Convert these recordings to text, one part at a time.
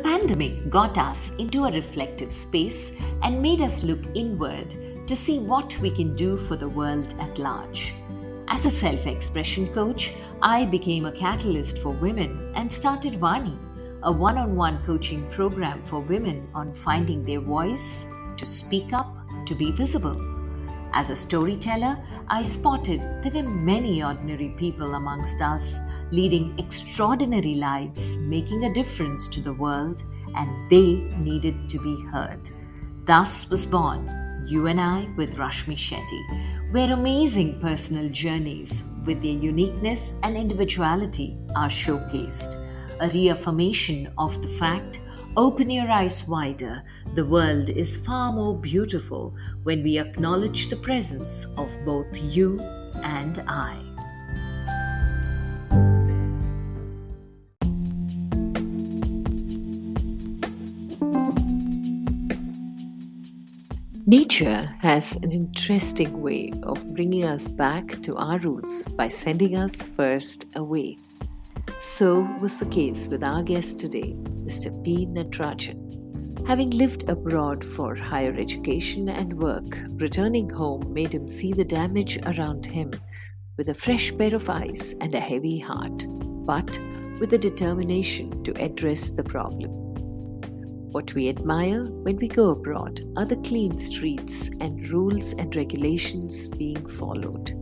pandemic got us into a reflective space and made us look inward to see what we can do for the world at large. As a self-expression coach, I became a catalyst for women and started Vani, a one-on-one coaching program for women on finding their voice, to speak up, to be visible. As a storyteller, I spotted there were many ordinary people amongst us leading extraordinary lives, making a difference to the world, and they needed to be heard. Thus was born You and I with Rashmi Shetty, where amazing personal journeys with their uniqueness and individuality are showcased. A reaffirmation of the fact, open your eyes wider, the world is far more beautiful when we acknowledge the presence of both you and I. Nature has an interesting way of bringing us back to our roots by sending us first away. So was the case with our guest today, Mr. P.Natarajan. Having lived abroad for higher education and work, returning home made him see the damage around him with a fresh pair of eyes and a heavy heart, but with the determination to address the problem. What we admire when we go abroad are the clean streets and rules and regulations being followed.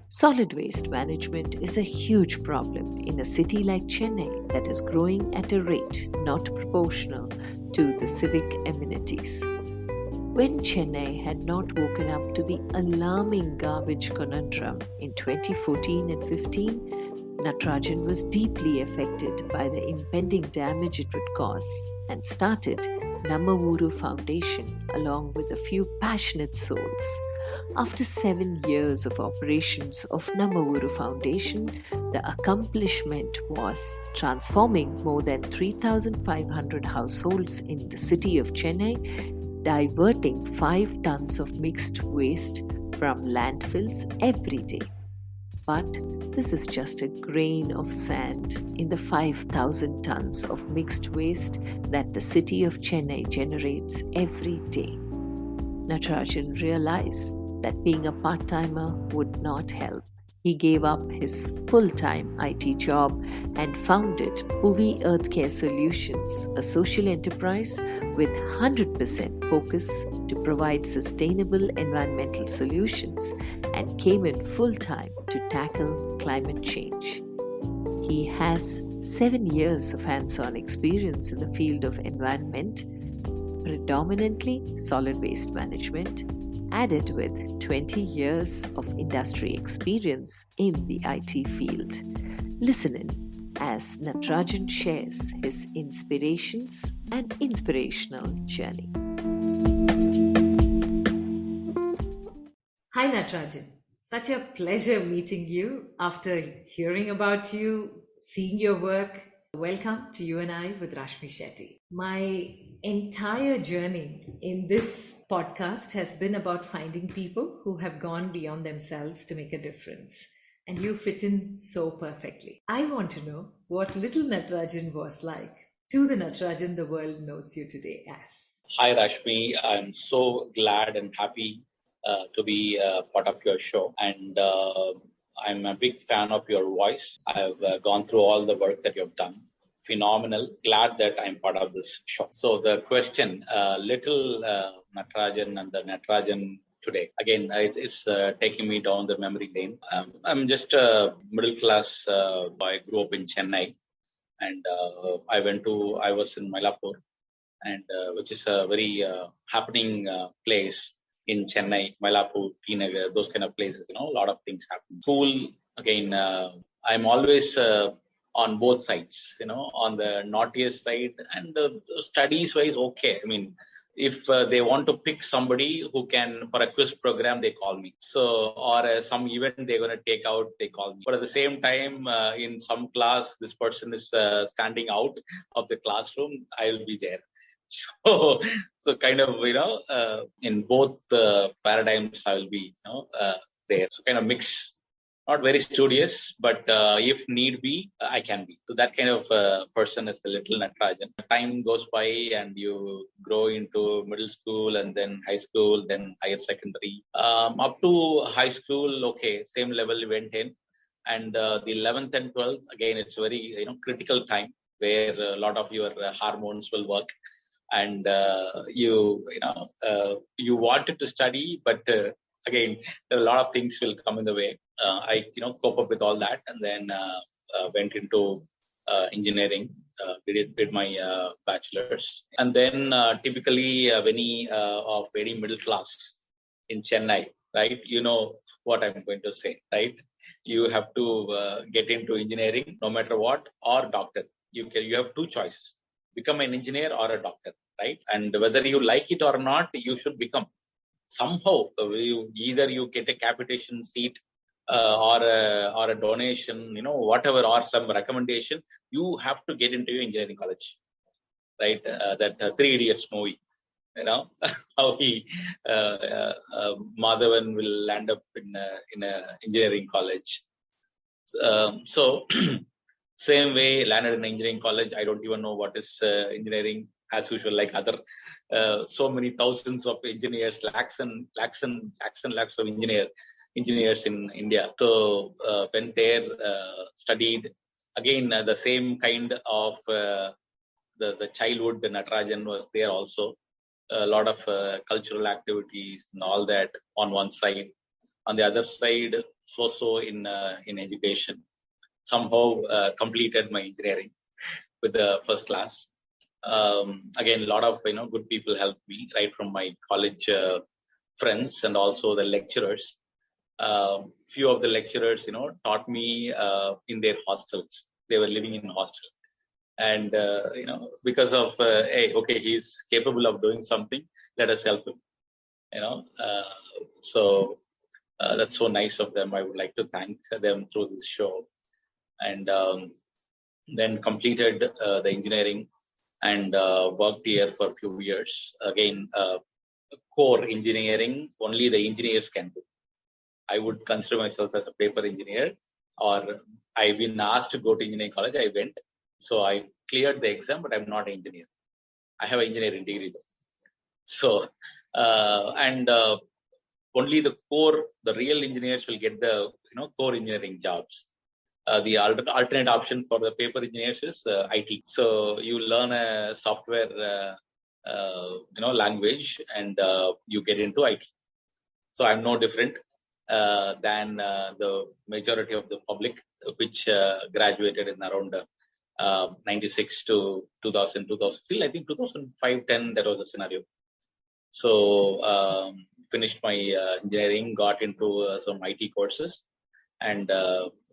Solid waste management is a huge problem in a city like Chennai that is growing at a rate not proportional to the civic amenities. When Chennai had not woken up to the alarming garbage conundrum in 2014 and 15, Natarajan was deeply affected by the impending damage it would cause and started Namma Ooru Foundation along with a few passionate souls. After 7 years of operations of Namma Ooru Foundation, the accomplishment was transforming more than 3,500 households in the city of Chennai, diverting 5 tons of mixed waste from landfills every day. But this is just a grain of sand in the 5,000 tons of mixed waste that the city of Chennai generates every day. Natarajan realized that being a part-timer would not help. He gave up his full-time IT job and founded PUVI Earth Care Solutions, a social enterprise with 100% focus to provide sustainable environmental solutions, and came in full-time to tackle climate change. He has 7 years of hands-on experience in the field of environment, predominantly solid waste management, added with 20 years of industry experience in the IT field. Listen in as Natarajan shares his inspirations and inspirational journey. Hi Natarajan, such a pleasure meeting you after hearing about you, seeing your work. Welcome to You and I with Rashmi Shetty. My entire journey in this podcast has been about finding people who have gone beyond themselves to make a difference. And you fit in so perfectly. I want to know what little Natarajan was like to the Natarajan the world knows you today as. Hi Rashmi, I'm so glad and happy to be part of your show. And I'm a big fan of your voice. I've gone through all the work that you've done. Phenomenal. Glad that I'm part of this show. So the question, little Natarajan and the Natarajan today. Again, it's taking me down the memory lane. I'm just a middle class boy. Grew up in Chennai, and I was in Mylapore, and which is a very happening place in Chennai, Mylapore, T-Nagar, those kind of places. A lot of things happen. School, again, I'm always on both sides, on the naughtiest side and the studies wise, okay. I mean, if they want to pick somebody who can, for a quiz program, they call me. So, or some event they're going to take out, they call me. But at the same time, in some class, this person is standing out of the classroom, I'll be there. So kind of, in both paradigms, I will be, there. So kind of mix, not very studious, but if need be, I can be. So that kind of person is the little Natarajan. Time goes by and you grow into middle school and then high school, then higher secondary. Up to high school, okay, same level we went in. And the 11th and 12th, again, it's very critical time where a lot of your hormones will work. And you wanted to study, but again, a lot of things will come in the way. I cope up with all that, and then went into engineering. Did my bachelor's, and then typically any of any middle class in Chennai, right? You know what I'm going to say, right? You have to get into engineering no matter what, or doctor. You have two choices: become an engineer or a doctor, right? And whether you like it or not, you should become. Somehow, either you get a capitation seat or a donation, whatever, or some recommendation, you have to get into your engineering college, right? That Three Idiots movie, how Madhavan will land up in a engineering college. So same way, landed in engineering college. I don't even know what is engineering, as usual, like other so many thousands of engineers, lakhs of engineers in India. So went there, studied again the same kind of the childhood. The Natarajan was there also. A lot of cultural activities and all that on one side. On the other side, so in education. Somehow completed my engineering with the first class. Again, a lot of good people helped me, right from my college friends and also the lecturers. Few of the lecturers, taught me in their hostels. They were living in hostel, and because of hey, okay, he's capable of doing something. Let us help him. So that's so nice of them. I would like to thank them through this show. And then completed the engineering and worked here for a few years. Again, core engineering, only the engineers can do. I would consider myself as a paper engineer, or I've been asked to go to engineering college. I went. So I cleared the exam, but I'm not an engineer. I have an engineering degree though. So, and only the real engineers will get the core engineering jobs. The alternate option for the paper engineers is IT. So you learn a software, language, and you get into IT. So I'm no different than the majority of the public, which graduated in around 96 to 2000, 2000. I think 2005, 10, that was the scenario. So finished my engineering, got into some IT courses, and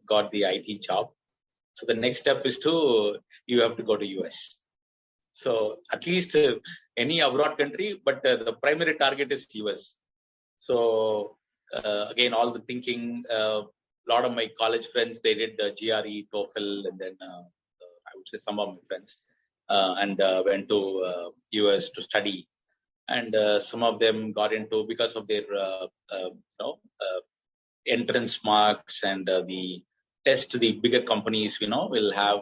got the IT job. So the next step is you have to go to US. So at least any abroad country, but the primary target is US. So again, all the thinking, a lot of my college friends, they did the GRE, TOEFL, and then I would say some of my friends, and went to US to study. And some of them got into, because of their entrance marks and the test, the bigger companies will have,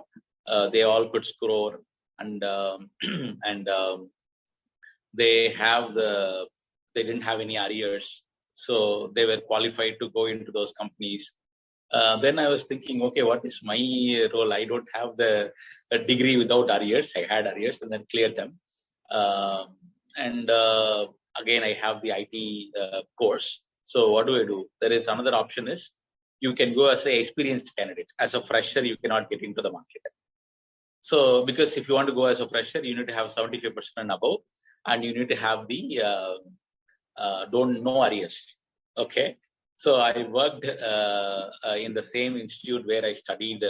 they all could score, and and they didn't have any arrears, so they were qualified to go into those companies. Then I was thinking, okay, what is my role? I don't have a degree without arrears. I had arrears and then cleared them. And again, I have the IT course. So what do? There is another option is you can go as an experienced candidate. As a fresher, you cannot get into the market. So because if you want to go as a fresher, you need to have 75% and above, and you need to have the don't know arrears. Okay. So I worked in the same institute where I studied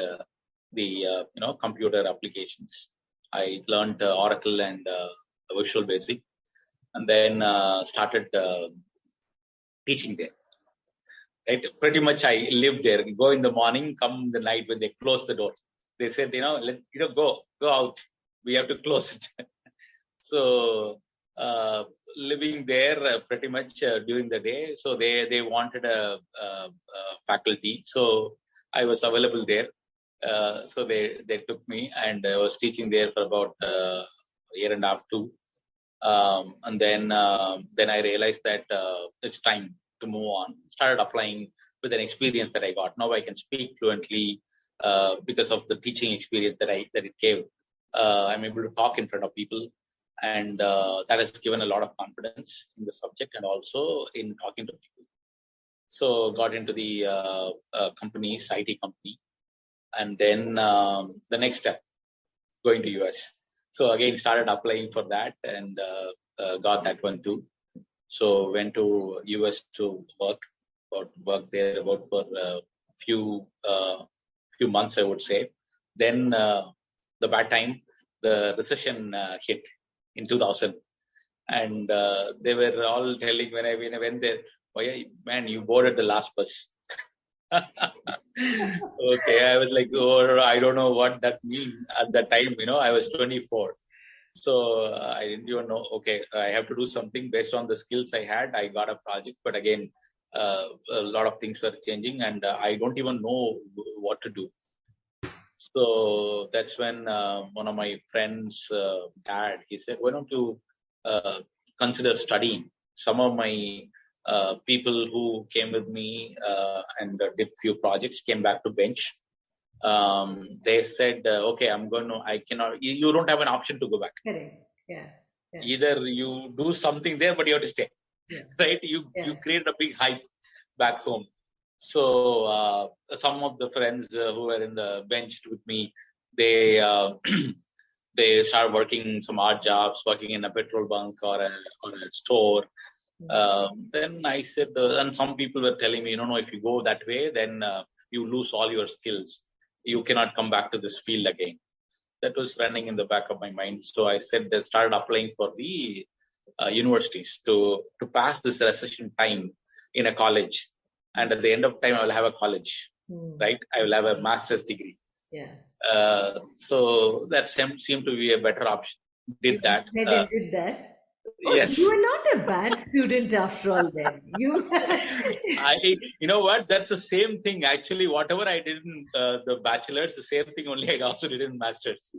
the computer applications. I learned Oracle and Visual Basic, and then started teaching there. Right, pretty much I lived there. Go in the morning, come the night when they close the door. They said, go out. We have to close it. So living there pretty much during the day. So they wanted a faculty, so I was available there. So they took me, and I was teaching there for about a year and a half, two. And then I realized that it's time to move on. Started applying with an experience that I got. Now I can speak fluently because of the teaching experience that it gave. I'm able to talk in front of people, and that has given a lot of confidence in the subject and also in talking to people. So got into the companies, IT company, and then the next step, going to US. So again, started applying for that and got that one too. So went to US to work there about for a few months, I would say. Then the bad time, the recession hit in 2000, and they were all telling when I went there, "Oh yeah, man, you boarded the last bus." Okay, I was like, oh, I don't know what that means at that time. I was 24, so I didn't even know. Okay, I have to do something based on the skills I had. I got a project, but again, a lot of things were changing, and I don't even know what to do. So that's when one of my friends' dad, he said, "Why don't you consider studying?" Some of my people who came with me and did few projects came back to bench. They said, "Okay, I cannot. You don't have an option to go back. Correct. Yeah. Either you do something there, but you have to stay. Yeah. Right? You create a big hype back home." So some of the friends who were in the bench with me, they they started working some odd jobs, working in a petrol bunk or a store. Then I said, and some people were telling me, no, if you go that way, then you lose all your skills. You cannot come back to this field again. That was running in the back of my mind. So I said, started applying for the universities to pass this recession time in a college. And at the end of time, I will have a college, right? I will have a master's degree. Yeah. So that seemed to be a better option. Did that. Did that. Oh, Yes. So you were not a bad student after all then. You know what? That's the same thing. Actually, whatever I did in the bachelor's, the same thing only I also did in master's.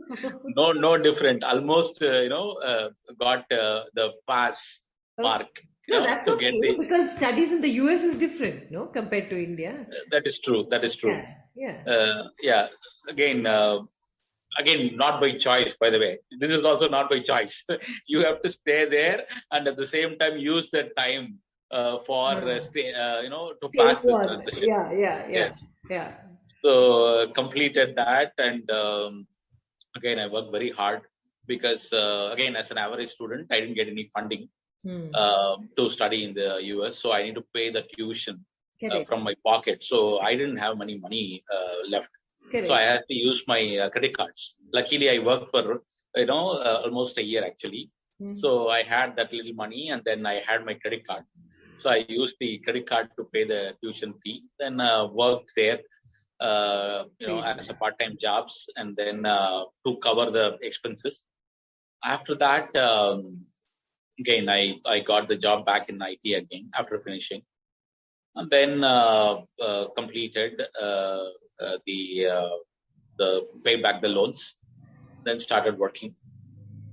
No different. Almost, got the pass mark. No, that's okay because studies in the US is different, no, compared to India. That is true. Yeah. Again, not by choice, by the way. This is also not by choice. You have to stay there and at the same time use that time for to pass the session. Yeah. So completed that, and again I worked very hard because again as an average student I didn't get any funding to study in the US, so I need to pay the tuition from my pocket. So I didn't have any money left. Correct. So I had to use my credit cards. Luckily, I worked for almost a year actually. So I had that little money, and then I had my credit card. So I used the credit card to pay the tuition fee. Then worked there, as a part-time jobs, and then to cover the expenses. After that, again I got the job back in IT again after finishing, and then completed. The pay back the loans, then started working.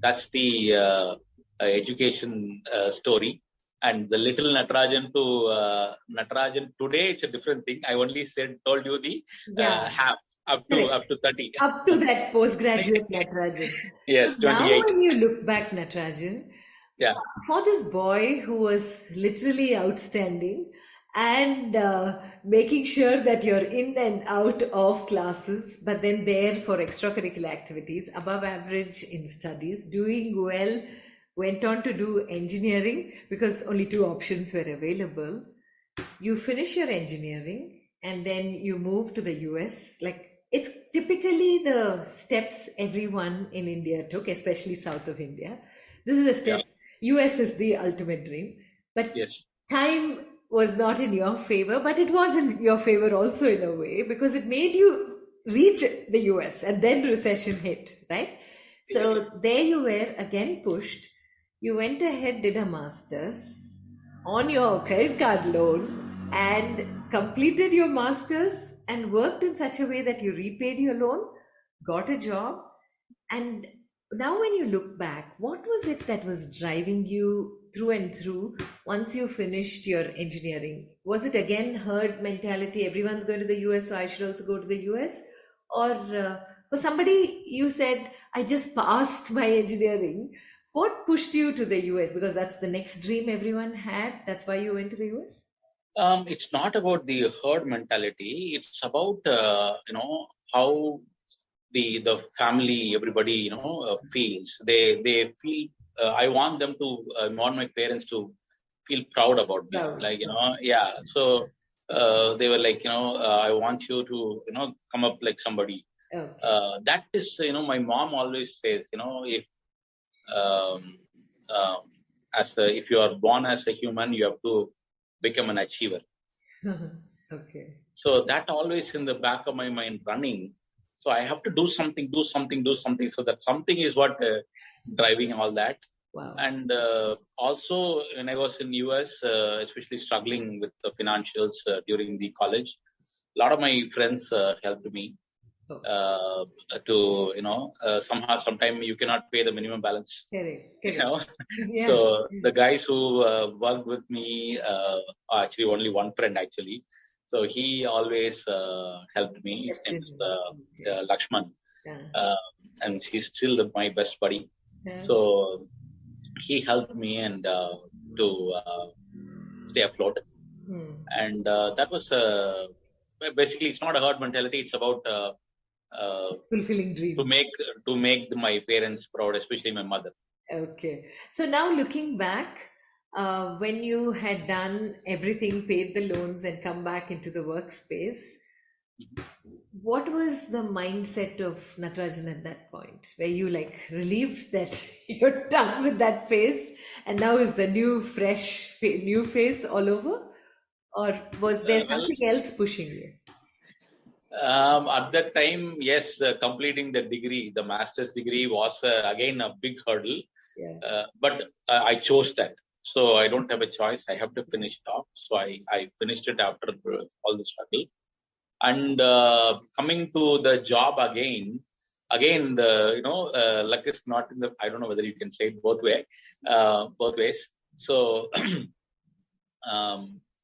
That's the education story. And the little Natarajan to Natarajan today, it's a different thing. I only told you the half up to 30. Up to that postgraduate Natarajan. Yes, so 28. Now when you look back, Natarajan, yeah. for this boy who was literally outstanding, and making sure that you're in and out of classes, but then there for extracurricular activities, above average in studies, doing well, went on to do engineering because only 2 options were available. You finish your engineering and then you move to the US. Like, it's typically the steps everyone in India took, especially south of India. This is the step. US is the ultimate dream. But time was not in your favor, but it was in your favor also in a way because it made you reach the US and then recession hit, right? So there you were again pushed. You went ahead, did a master's on your credit card loan, and completed your master's and worked in such a way that you repaid your loan, got a job. And now when you look back, what was it that was driving you through and through once you finished your engineering? Was it again herd mentality, everyone's going to the US, so I should also go to the US? Or for somebody, you said, I just passed my engineering. What pushed you to the US? Because that's the next dream everyone had. That's why you went to the US? It's not about the herd mentality. It's about how the family, everybody feels. They feel. I want them to. I want my parents to feel proud about me. Proud. Yeah. So they were like, I want you to come up like somebody. Okay. That is, my mom always says, if um, um, if you are born as a human, you have to become an achiever. Okay. So that always in the back of my mind running. So I have to do something. So that something is what driving all that. Wow. And also when I was in US, especially struggling with the financials during the college, a lot of my friends helped me to, sometime you cannot pay the minimum balance. Correct. Yeah. So the guys who worked with me, actually only one friend actually. So he always helped me. His name is Lakshman, Yeah. and he's still my best buddy. Yeah. So he helped me and to stay afloat. And that was basically, it's not a herd mentality. It's about Fulfilling dreams. to make my parents proud, especially my mother. Okay. So now looking back, when you had done everything, paid the loans, and come back into the workspace, what was the mindset of Natarajan at that point? Were you like relieved that you're done with that phase and now is the new, fresh, new phase all over? Or was there something else pushing you? At that time, yes, completing the degree, the master's degree was again a big hurdle. Yeah. But I chose that. So I don't have a choice. I have to finish it off. So I finished it after all the struggle. And coming to the job again, the luck is not in the. I don't know whether you can say it both ways. So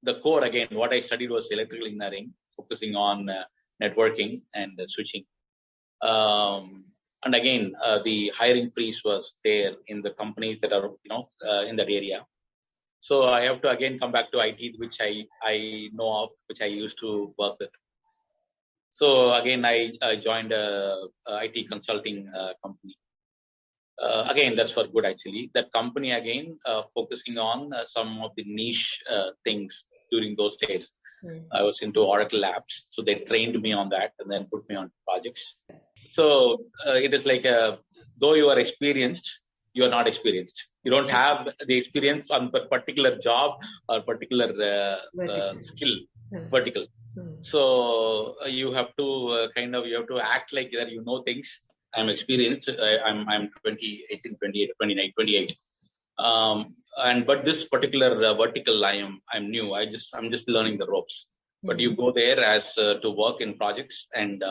the core again, what I studied was electrical engineering, focusing on networking and switching. And again, the hiring freeze was there in the companies that are in that area. So I have to again come back to IT, which I know of, which I used to work with. So again, I joined a IT consulting company. Again, that's for good actually. That company again focusing on some of the niche things during those days. I was into Oracle Labs, so they trained me on that and then put me on projects. So it is like though you are experienced, you are not experienced. You don't have the experience on a particular job or particular skill, vertical. So you have to you have to act like that you know things. I'm experienced. I'm 20, 18, 28, 29, 28. But this particular vertical, I'm new. I'm just learning the ropes. But you go there as to work in projects, and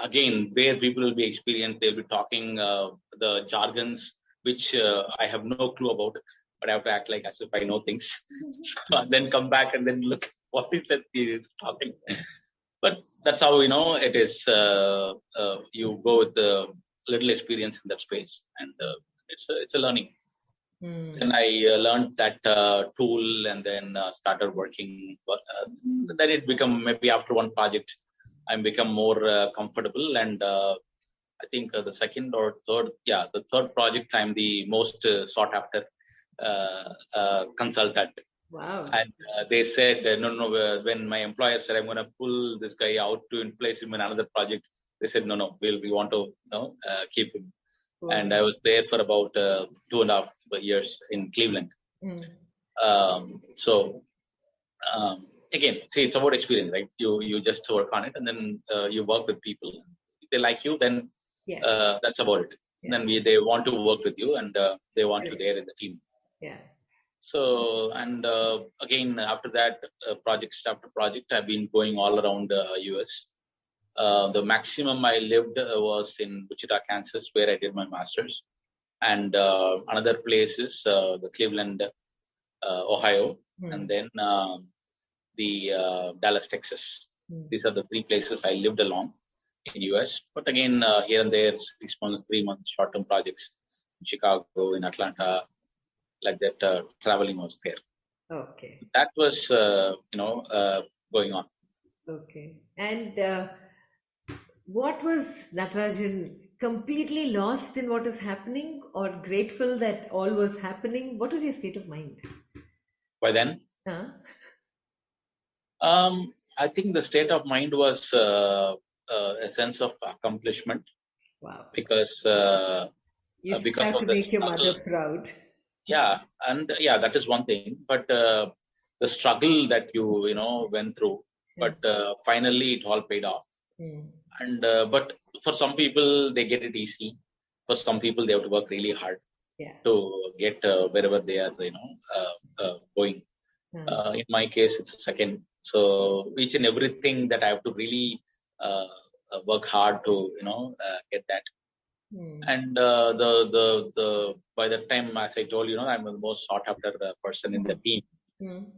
again, where people will be experienced, they'll be talking the jargons which I have no clue about, but I have to act like as if I know things. So then come back and then look what is that he is talking. But that's how it is. You go with the little experience in that space, and it's a learning. Then I learned that tool, and then started working. But then it become maybe after one project, I become more comfortable, and I think the third project, I'm the most sought after consultant. Wow. And they said, no, when my employer said, I'm going to pull this guy out to place him in another project, they said, no, we want to keep him. Wow. And I was there for about 2.5 years in Cleveland. Again, see, it's about experience, right? You just work on it, and then you work with people. If they like you, then that's about it. then they want to work with you, and they want you there in the team. Yeah. So, and again, after that, project after project, I've been going all around US. The maximum I lived was in Wichita, Kansas, where I did my master's. And another place is the Cleveland, Ohio, and then the Dallas, Texas. These are the three places I lived along in US. But again, here and there, 6 months, 3 months, short-term projects in Chicago, in Atlanta, like that. Traveling was there. Okay. That was, going on. Okay. And what was Natarajan completely lost in what is happening, or grateful that all was happening? What was your state of mind? By then, Huh? I think the state of mind was a sense of accomplishment. Wow. Because You still because have to of the make your struggle. mother proud. Yeah, and yeah, that is one thing. But the struggle that you went through, but finally it all paid off. And but for some people they get it easy. For some people they have to work really hard to get wherever they are, going. In my case, it's a second. So each and everything that I have to really work hard to get that. And the by that time, as I told you, I'm the most sought after person in the team.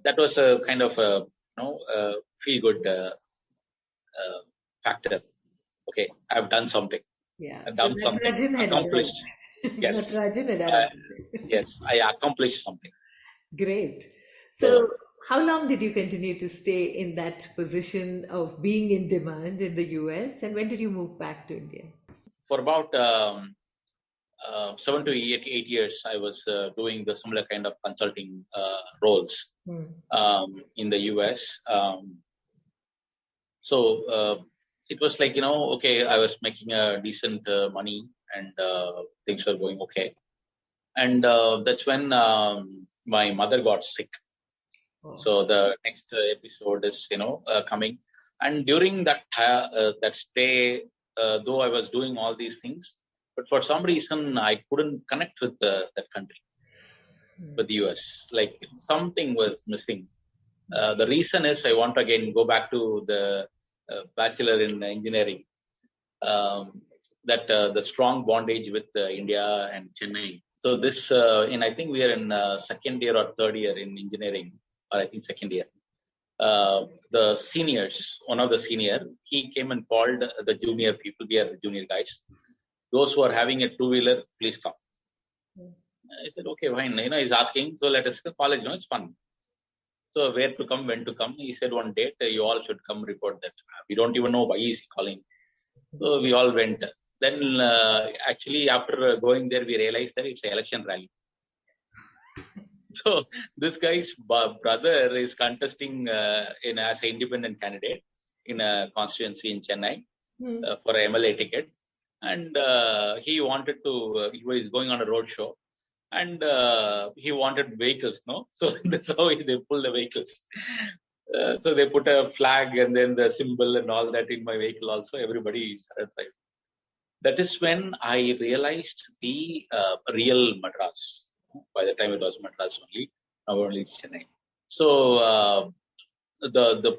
That was a kind of a feel good factor. Okay, I've done something. Yeah. I've So done something. Natarajan had Accomplished. arrived. Yes. Natarajan had arrived. Yes, I accomplished something. Great. So how long did you continue to stay in that position of being in demand in the US, and when did you move back to India? For about 7 to 8 years, I was doing the similar kind of consulting roles in the US. So it was like, okay, I was making a decent money, and things were going okay. And that's when my mother got sick. So the next episode is, coming. And during that that stay, though I was doing all these things, but for some reason I couldn't connect with that country, with the US. Like something was missing. The reason is I want to again go back to the bachelor in engineering. That the strong bondage with India and Chennai. So this, I think we are in second year or third year in engineering, or I think second year. The seniors, one of the senior, he came and called the junior people. We are the junior guys. Those who are having a two-wheeler, please come. I said, okay, fine. He's asking, so let us go to college. It's fun. So where to come, when to come? He said one date, you all should come report that. We don't even know why he's calling. So we all went. Then actually after going there, we realized that it's an election rally. So this guy's brother is contesting as an independent candidate in a constituency in Chennai for a MLA ticket. And he wanted to, he was going on a road show. And he wanted vehicles, no? So that's how they pull the vehicles. So they put a flag and then the symbol and all that in my vehicle also. Everybody started driving. That is when I realized the real Madras. By the time it was Madras only, now only Chennai. So the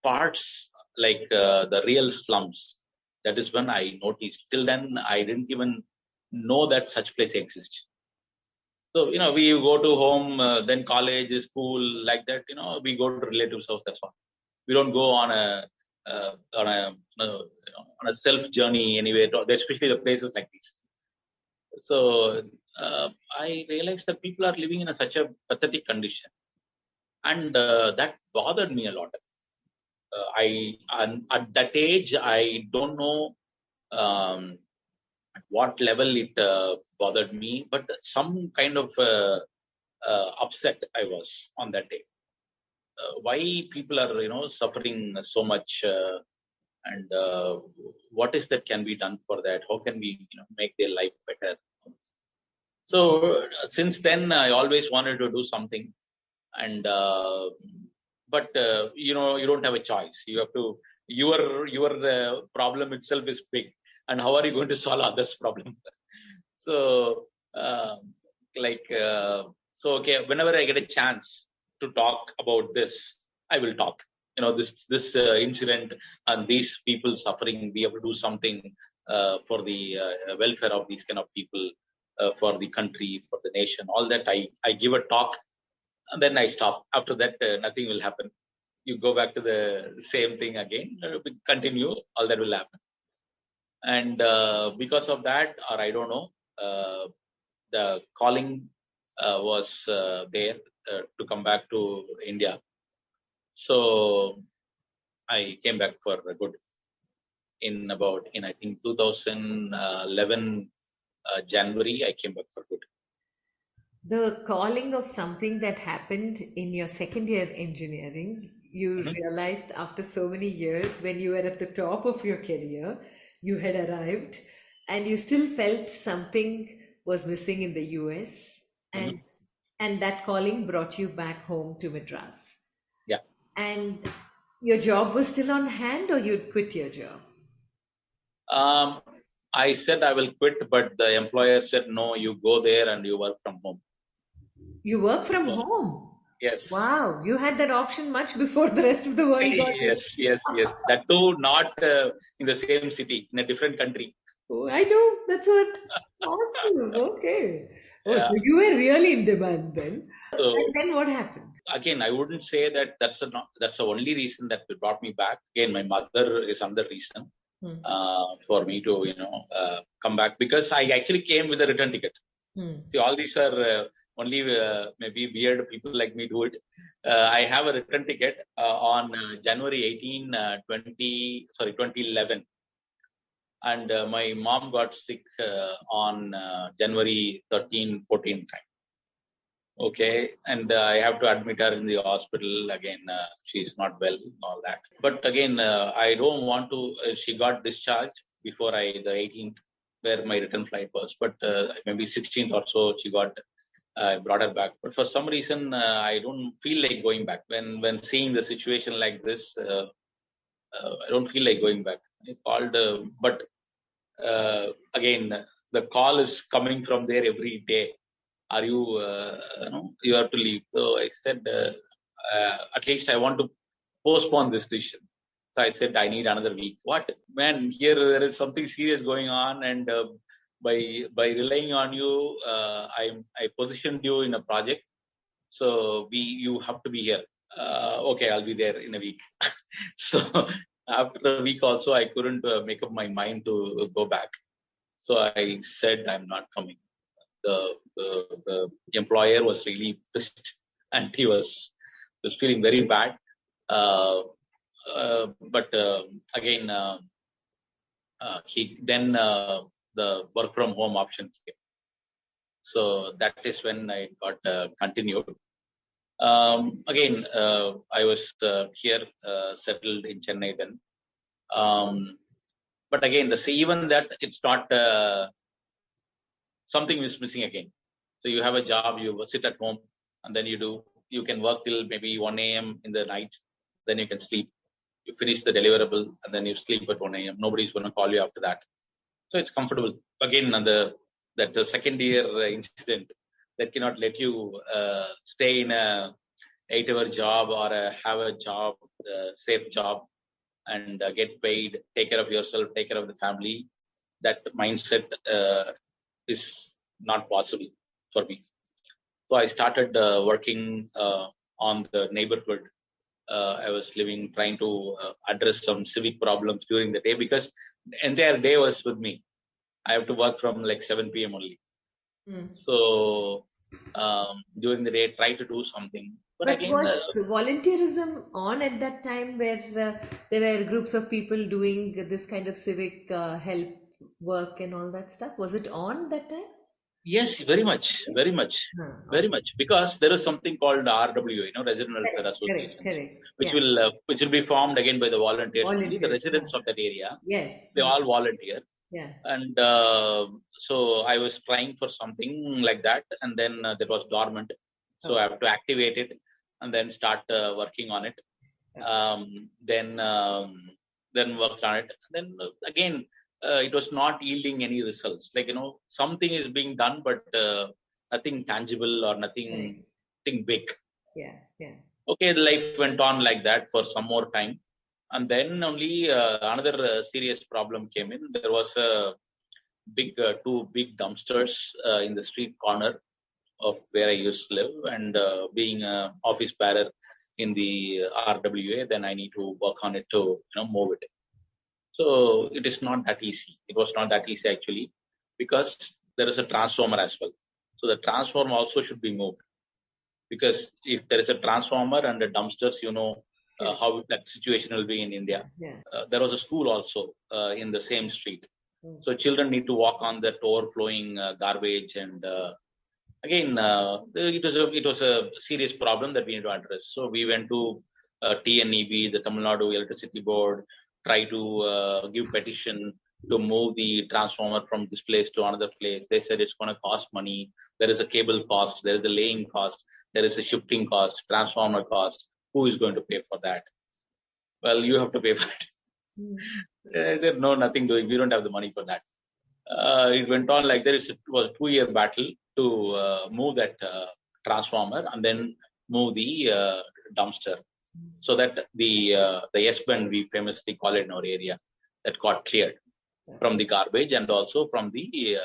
parts like the real slums, that is when I noticed. Till then, I didn't even know that such place exists. So, we go to home, then college, school, like that, we go to relatives' house, that's all. We don't go on a self journey anywhere, especially the places like this. So, I realized that people are living in such a pathetic condition. And that bothered me a lot. At that age, I don't know at what level it bothered me, but some kind of upset I was on that day. Why people are suffering so much, and what is that can be done for that? How can we make their life better? So since then I always wanted to do something, and but you don't have a choice. You have to. Your problem itself is big, and how are you going to solve others' problem? So, okay, whenever I get a chance to talk about this, I will talk. This incident and these people suffering, we have to do something for the welfare of these kind of people, for the country, for the nation. All that I give a talk, and then I stop. After that, nothing will happen. You go back to the same thing again, continue, all that will happen. And because of that, or I don't know, the calling was there to come back to India. So I came back for good in I think 2011 January. I came back for good. The calling of something that happened in your second year engineering, you realized after so many years, when you were at the top of your career, you had arrived and you still felt something was missing in the US, and that calling brought you back home to Madras. Yeah. And your job was still on hand, or you'd quit your job? I said I will quit, but the employer said, no, you go there and you work from home. You work from home? Yes. Wow, you had that option much before the rest of the world got it. Yes. That too, not in the same city, in a different country. Oh, I know. That's what. Awesome. Okay. Oh, so Yeah. you were really in demand then. So And then what happened? again, I wouldn't say that that's the only reason that brought me back. Again, my mother is another reason for me to come back, because I actually came with a return ticket. See, all these are only maybe weird people like me do it. I have a return ticket on January 18, 2011. And my mom got sick on January 13, 14 time. Okay, and I have to admit her in the hospital again. She's not well, all that. But again, I don't want to. She got discharged before the 18th, where my return flight was. But maybe 16th or so, she got. I brought her back. But for some reason, I don't feel like going back. When seeing the situation like this, I don't feel like going back. I called, but again, the call is coming from there every day. Are you, you have to leave. So I said, at least I want to postpone this decision. So I said, I need another week. What? Man, here there is something serious going on. And by relying on you, I positioned you in a project. So you have to be here. Okay, I'll be there in a week. So after a week also, I couldn't make up my mind to go back. So I said, I'm not coming. The employer was really pissed, and he was feeling very bad. But again, he then the work from home option came. So that is when I got continued. Again, I was here settled in Chennai then. But again, even that it's not. Something is missing again. So you have a job, you sit at home, and then you can work till maybe 1 a.m. in the night, then you can sleep. You finish the deliverable, and then you sleep at 1 a.m. Nobody's going to call you after that. So it's comfortable. Again, the second year incident that cannot let you stay in a 8-hour job or have a job, safe job, and get paid, take care of yourself, take care of the family. That mindset is not possible for me. So I started working on the neighborhood. I was trying to address some civic problems during the day, because the entire day was with me. I have to work from like 7 p.m. only. So during the day, try to do something. But again, was volunteerism on at that time, where there were groups of people doing this kind of civic help work and all that stuff? Was it on that time? yes, very much, very much, because there is something called RWA, Resident Welfare Associations, which will be formed again by the volunteers only. The residents of that area, they all volunteer. Yeah. And so I was trying for something like that, and then that was dormant. So I have to activate it and then start working on it. Then worked on it. Then again, it was not yielding any results. Like, something is being done, but nothing tangible or nothing big. Yeah. Okay, life went on like that for some more time. And then only another serious problem came in. There was a two big dumpsters in the street corner of where I used to live. And being an office bearer in the RWA, then I need to work on it to move it. So it is not that easy. It was not that easy actually, because there is a transformer as well. So the transformer also should be moved, because if there is a transformer and the dumpsters, how that situation will be in India. There was a school also in the same street. So children need to walk on that overflowing garbage, and again, it was a serious problem that we need to address. So we went to TNEB, the Tamil Nadu Electricity Board, try to give petition to move the transformer from this place to another place. They said it's going to cost money. There is a cable cost. There is a laying cost. There is a shifting cost, transformer cost. Who is going to pay for that? Well, you have to pay for it. I said, no, nothing doing. We don't have the money for that. It went on like that. It was a 2-year battle to move that transformer and then move the dumpster, so that the S-bend, we famously call it in our area, that got cleared from the garbage and also from the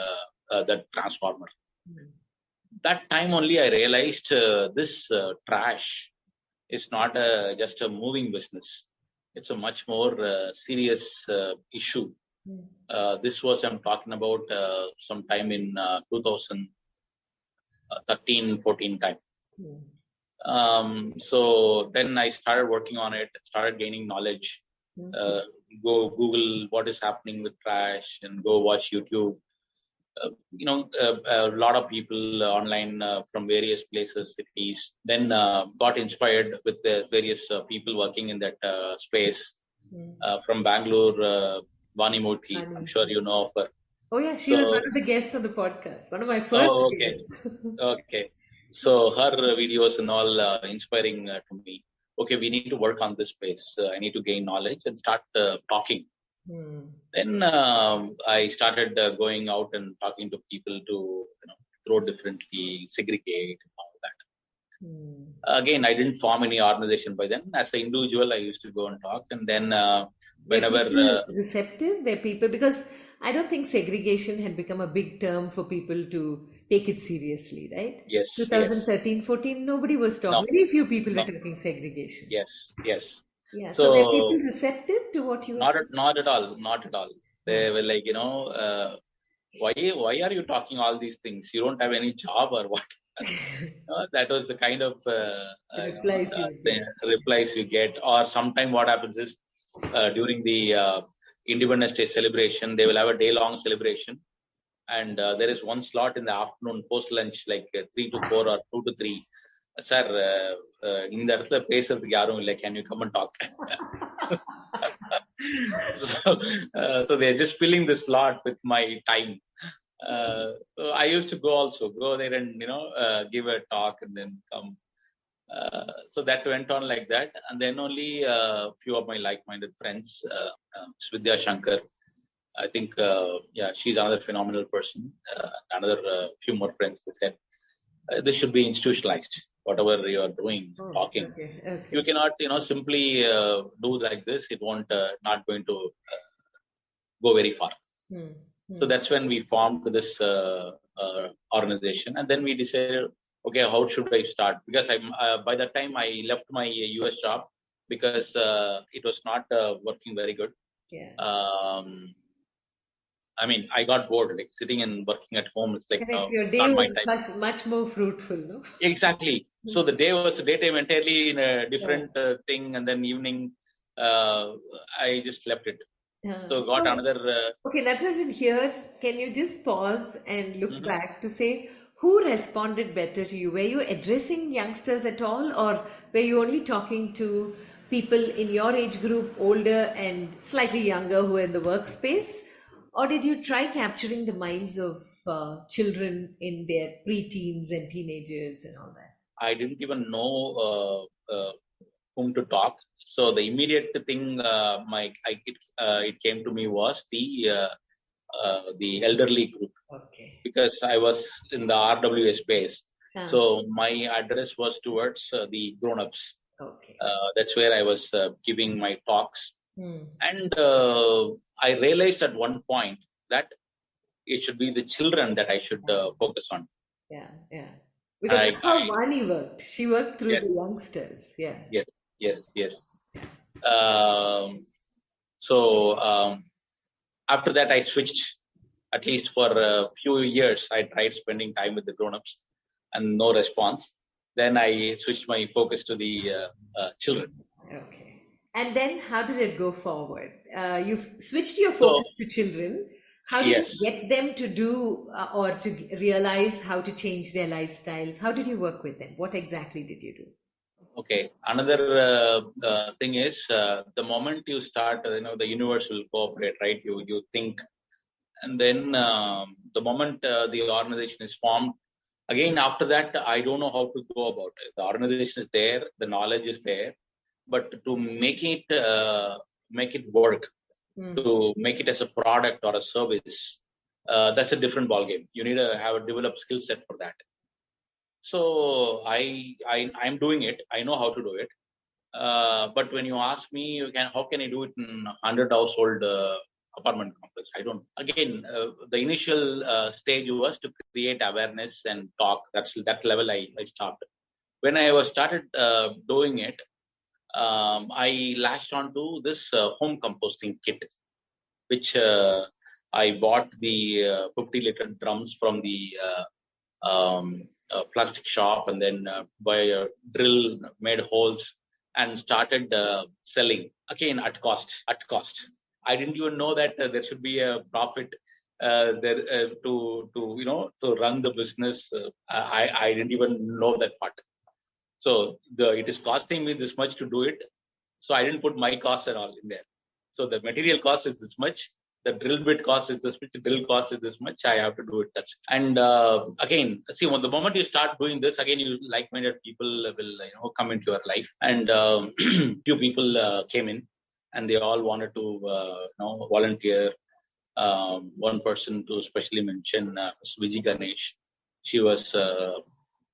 transformer. That time only I realized this trash is not just a moving business. It's a much more serious issue. This was, I'm talking about sometime in 2013-14 time. So then I started working on it, started gaining knowledge, go Google what is happening with trash and go watch YouTube. A lot of people online from various places, cities, then got inspired with the various people working in that space. From Bangalore, Vani Murthy, I'm sure you know of her. Oh yeah, she was one of the guests on the podcast, one of my first guests. Okay. So her videos and all inspiring to me. Okay, we need to work on this space. I need to gain knowledge and start talking. Then I started going out and talking to people to throw differently, segregate, and all that. Again, I didn't form any organization by then. As an individual, I used to go and talk, and then whenever receptive, were people, because I don't think segregation had become a big term for people to take it seriously, right? Yes. 2013-14, nobody was talking. Very few people were talking segregation. Yes. Yeah. So were people receptive to what you were saying? Not at all. They were like, why are you talking all these things? You don't have any job or what? That was the kind of replies you get. Or sometime what happens is during the Independence Day celebration, they will have a day-long celebration, and there is one slot in the afternoon post lunch, like 3 to 4 or 2 to 3. Sir, இந்த இடத்துல பேசுறதுக்கு யாரும் இல்லை, can you come and talk? So they're just filling the slot with my time. So I used to go there and give a talk and then come. So that went on like that, and then only a few of my like-minded friends, Svidya Shankar, I think she's another phenomenal person. Another few more friends, they said this should be institutionalized. Whatever you are doing, talking, you cannot simply do like this. It won't not going to go very far. So that's when we formed this organization, and then we decided, okay, how should I start? Because by that time I left my US job because it was not working very good. I mean, I got bored, like sitting and working at home. It's like your day was much more fruitful, no? Exactly. So the day was daytime entirely in a different thing, and then evening I just left it. So got another. Okay, Natarajan, here, can you just pause and look back to say who responded better to you? Were you addressing youngsters at all, or were you only talking to people in your age group, older and slightly younger, who are in the workspace? Or did you try capturing the minds of children in their pre-teens and teenagers and all that? I didn't even know whom to talk. So the immediate thing it came to me was the the elderly group, Okay. because I was in the RWA space. Ah. So my address was towards the grown-ups. Okay. That's where I was giving my talks. Hmm. And I realized at one point that it should be the children that I should focus on. Yeah, yeah. Because that's how Vani worked. She worked through Yes, the youngsters. Yeah. yes. So after that, I switched. At least for a few years, I tried spending time with the grown-ups, and no response. Then I switched my focus to the children. Okay. And then how did it go forward? You've switched your So focus to children. How did you yes, get them to do or to realize how to change their lifestyles? How did you work with them? What exactly did you do? okay. Another thing is the moment you start, the universe will cooperate, right? You think, and then the moment the organization is formed, again after that, I don't know how to go about it. The organization is there, the knowledge is there, but to make it work, to make it as a product or a service, that's a different ballgame. You need to have a developed skill set for that. So I'm doing it. I know how to do it. But when you ask me, how can I do it in 100 household apartment complex? I don't. Again, the initial stage was to create awareness and talk. That's that level I started. When I was started doing it, I latched onto this home composting kit, which I bought the 50-liter drums from the plastic shop, and then by a drill made holes and started selling again at cost. I didn't even know that there should be a profit there to run the business. I didn't even know that part. So it is costing me this much to do it. So I didn't put my cost at all in there. So the material cost is this much. The drill bit cost is this much. The drill cost is this much. I have to do it. And again, see, when the moment you start doing this, again, you like-minded people will come into your life. And few people came in, and they all wanted to volunteer. One person to especially mention was Vijay Ganesh. She was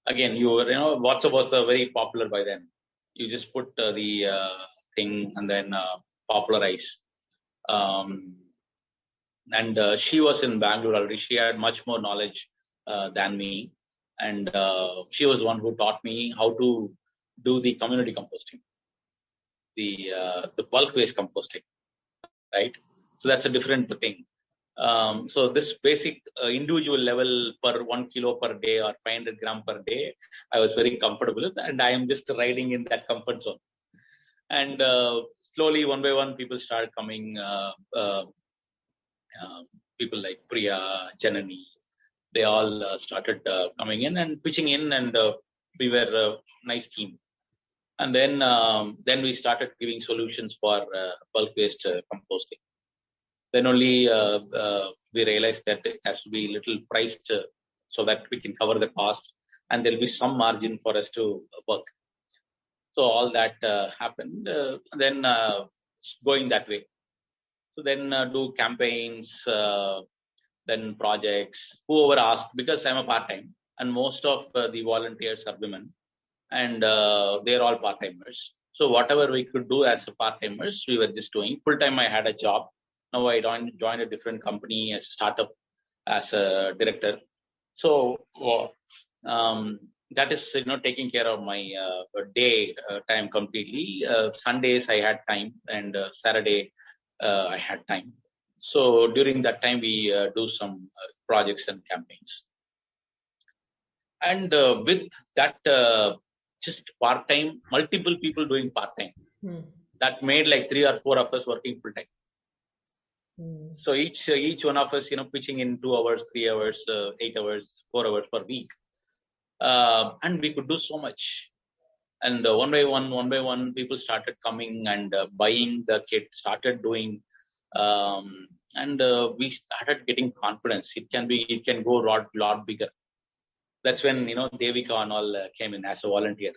again, WhatsApp was very popular by then. You just put the thing and then popularize. And she was in Bangalore already. She had much more knowledge than me, and she was one who taught me how to do the community composting, the bulk waste composting, right? So that's a different thing. So this basic individual level per 1 kilo per day or 500 gram per day, I was very comfortable with, and I am just riding in that comfort zone. And slowly, one by one, people started coming. People like Priya, Janani, they all started coming in and pitching in, and we were a nice team. And then we started giving solutions for bulk waste composting. Then only we realized that it has to be little priced so that we can cover the cost, and there'll be some margin for us to work. So all that happened. Then going that way. So then do campaigns, then projects. Whoever asked, because I'm a part-time, and most of the volunteers are women, and they're all part-timers. So whatever we could do as a part-timers, we were just doing. Full-time, I had a job. Now I joined a different company as a startup as a director. So that is taking care of my day time completely. Sundays I had time, and Saturday I had time. So during that time we do some projects and campaigns. And with that, just part time, multiple people doing part time. That made like 3 or 4 of us working full time. So each one of us, pitching in 2 hours, 3 hours, 8 hours, 4 hours per week, and we could do so much. And one by one, people started coming and buying the kit, started doing, and we started getting confidence. It can go a lot bigger. That's when Devika and all came in as a volunteer.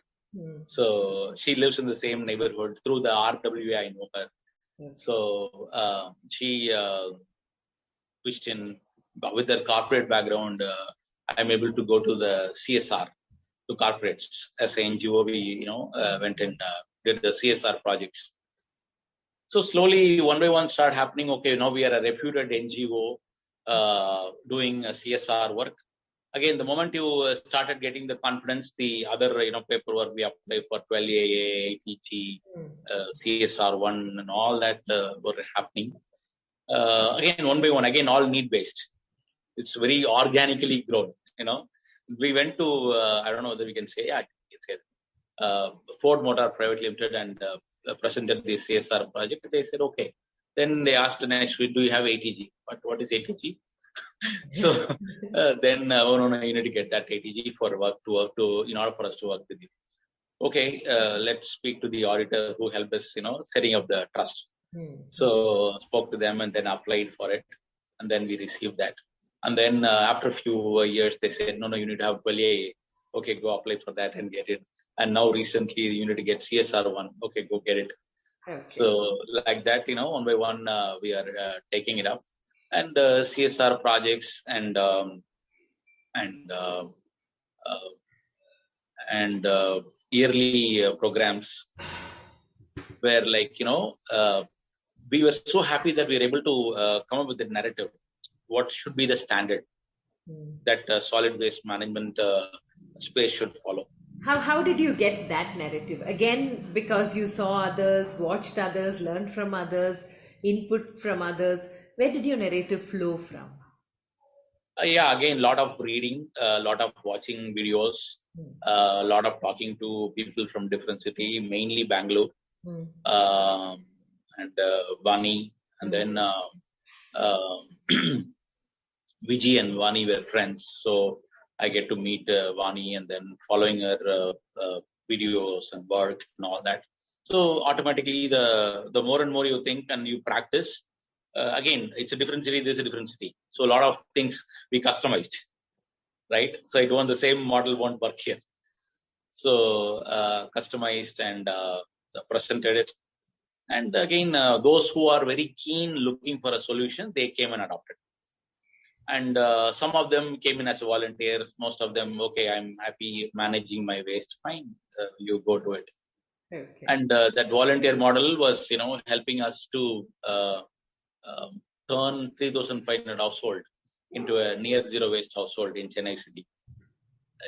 So she lives in the same neighborhood. Through the RWA, I know her. So she which with their corporate background, I'm able to go to the CSR, to corporates. As an NGO, we went and did the CSR projects. So slowly, one by one, start happening. Okay, now we are a reputed NGO doing CSR work. Again, the moment you started getting the confidence, the other paperwork we apply for 12AA, ATG, CSR1, and all that were happening. Again, one by one, again, all need based. It's very organically grown. We went to I don't know whether we can say, I can say Ford Motor Private Limited and presented the CSR project. They said okay. Then they asked next week, do you have ATG? But what is ATG? So then no, you need to get that ATG for work to in order for us to work with you. Okay, let's speak to the auditor who helped us, setting up the trust. So spoke to them and then applied for it, and then we received that. And then after a few years, they said, no, you need to have 12AA. Okay, go apply for that and get it. And now recently, you need to get CSR1. Okay, go get it. Okay. So like that, one by one, we are taking it up. And CSR projects and yearly programs where we were so happy that we were able to come up with the narrative. What should be the standard that solid waste management space should follow? How did you get that narrative? Again, because you saw others, watched others, learned from others, input from others. Where did your narrative flow from? Again, a lot of reading, a lot of watching videos, a lot of talking to people from different cities, mainly Bangalore and Vani, and then Vijay and Vani were friends. So I get to meet Vani and then following her videos and work and all that. So automatically, the more and more you think and you practice, again, it's a different city, this is a different city. So a lot of things we customized, right? So the same model won't work here. So customized and presented it. And again, those who are very keen looking for a solution, they came and adopted. And some of them came in as volunteers. Most of them, okay, I'm happy managing my waste. Fine, you go to it. Okay. And that volunteer model was, helping us to turn 3,500 household into a near zero waste household in Chennai city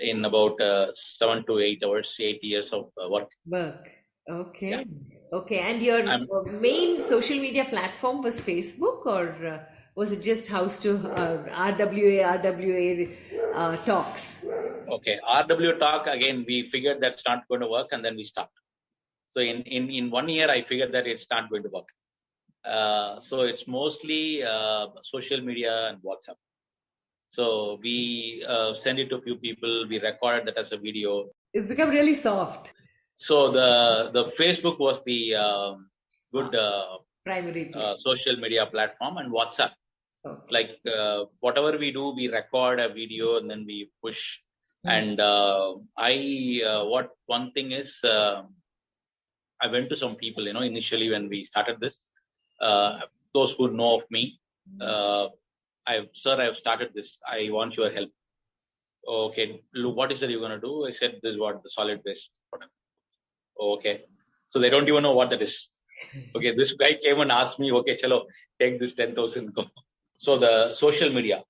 in about 7 to 8 hours, 8 years of work. Okay. Yeah. Okay. And your main social media platform was Facebook, or was it just house to RWA talks? Okay. RW talk, again, we figured that's not going to work and then we stopped. So in 1 year, I figured that it's not going to work. So it's mostly social media and WhatsApp. So we send it to a few people. We recorded that as a video. It's become really soft. So the Facebook was the good primary social media platform, and WhatsApp. Okay. Like whatever we do, we record a video and then we push. And what one thing is, I went to some people, initially when we started this, those who know of me, I've started this. I want your help. Okay, look, what is it you're going to do? I said, this is what the solid waste product. Okay, so they don't even know what that is. Okay, this guy came and asked me, okay, chalo, take this 10,000, go. So the social media,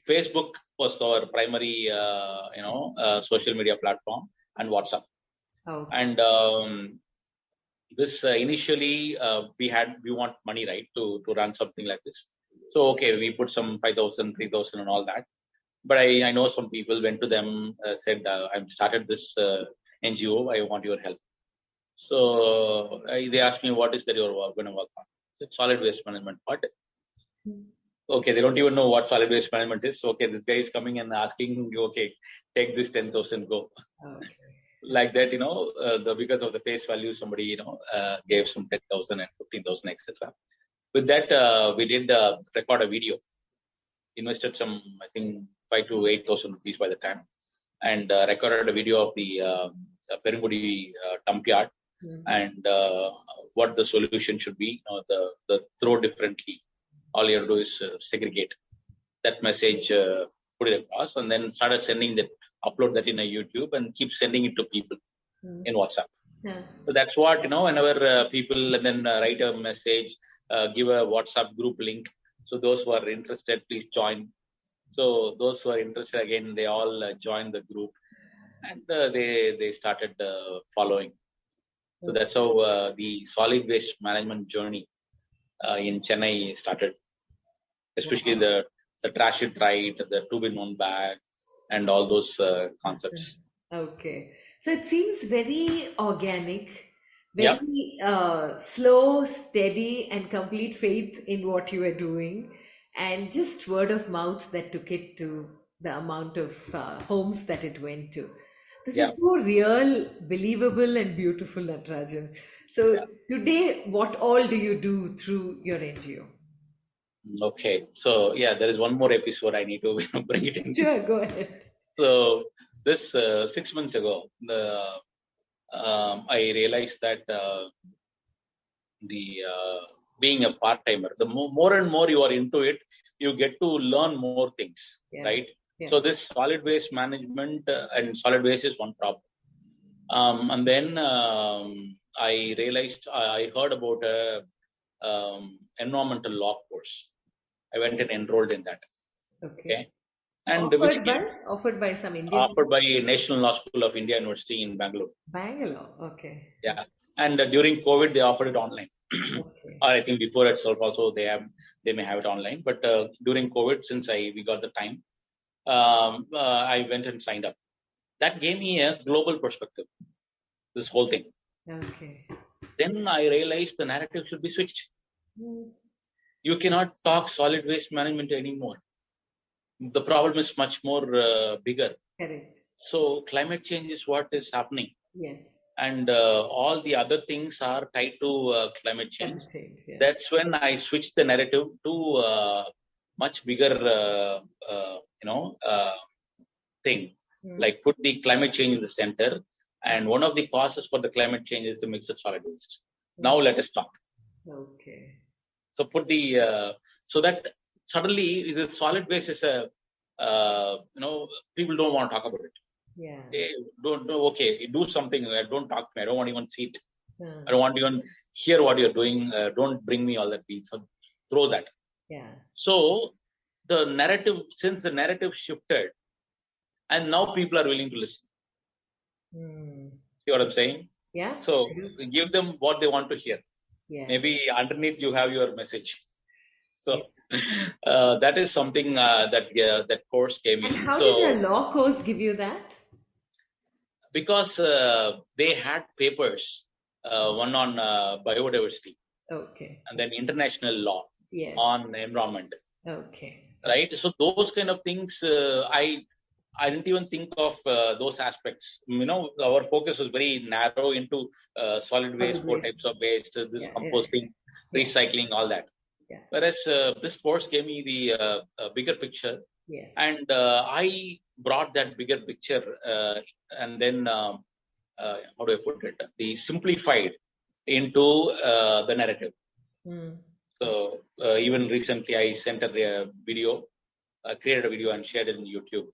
Facebook was our primary, social media platform, and WhatsApp. Okay. And this initially we want money, right, to run something like this. So okay, we put some 5,000, 3,000 and all that. But I know some people went to them, said, I've started this NGO, I want your help. So they asked me, what is that you're going to work on? It's solid waste management. What? Okay, they don't even know what solid waste management is. So, okay, this guy is coming and asking, okay, take this 10,000, go. Okay. Like that, because of the face value, somebody, gave some 10,000 and 15,000, etc. With that, we did record a video. Invested some, I think, 5,000 to 8,000 rupees by the time, and recorded a video of the Perungudi dump yard and what the solution should be, the throw differently All you have to do is segregate that message, put it across, and then started sending that, upload that in a YouTube, and keep sending it to people in WhatsApp. Yeah. So that's what, whenever people and then write a message, give a WhatsApp group link. So those who are interested, please join. So those who are interested, again, they all joined the group, and they started following. So that's how the solid waste management journey in Chennai started, especially the trash it right, the 2-in-1 bag, and all those concepts. Okay. So it seems very organic, Yeah. very slow, steady, and complete faith in what you were doing, and just word of mouth that took it to the amount of homes that it went to. This Yeah. is so real, believable, and beautiful, Natarajan. So Yeah. today, what all do you do through your NGO? Okay. So yeah, there is one more episode I need to bring it in. Sure, go ahead. So this 6 months ago, I realized that the being a part timer, the more and more you are into it, you get to learn more things, right? Yeah. So this solid waste management and solid waste is one problem. And then I realized I heard about a environmental law course. I went and enrolled in that. Okay. And Offered by some Indian offered by National Law School of India University in Bangalore. Bangalore. Okay. Yeah. And during COVID, they offered it online. Okay. Or I think before itself also they may have it online. But during COVID, since we got the time, I went and signed up. That gave me a global perspective, this whole thing. Okay. Then I realized the narrative should be switched. Mm. You cannot talk solid waste management anymore. The problem is much more bigger. Correct. So climate change is what is happening. Yes. And all the other things are tied to climate change. Yeah. That's when I switched the narrative to much bigger, thing. Like put the climate change in the center. And one of the causes for the climate change is the mix of solid waste. Now let us talk. Okay. So put the so that suddenly the solid waste is people don't want to talk about it. Yeah. They don't know. Okay, do something. Don't talk to me. I don't want to even see it. I don't want to even hear what you're doing. Don't bring me all that beats. So throw that. Yeah. So the narrative, since the narrative shifted, and now people are willing to listen. See what I'm saying? Yeah. So give them what they want to hear. Yeah. Maybe underneath you have your message. So that is something that course gave me. And how did your law course give you that? Because they had papers, one on biodiversity, okay, and then international law on environment. Okay. Right. So those kind of things, I didn't even think of those aspects. Our focus was very narrow into solid waste, 4 types of waste, this composting, recycling, all that. Yeah. Whereas this course gave me the bigger picture. Yes. And I brought that bigger picture and then, how do I put it? The simplified into the narrative. So even recently I sent a video, created a video and shared it in YouTube.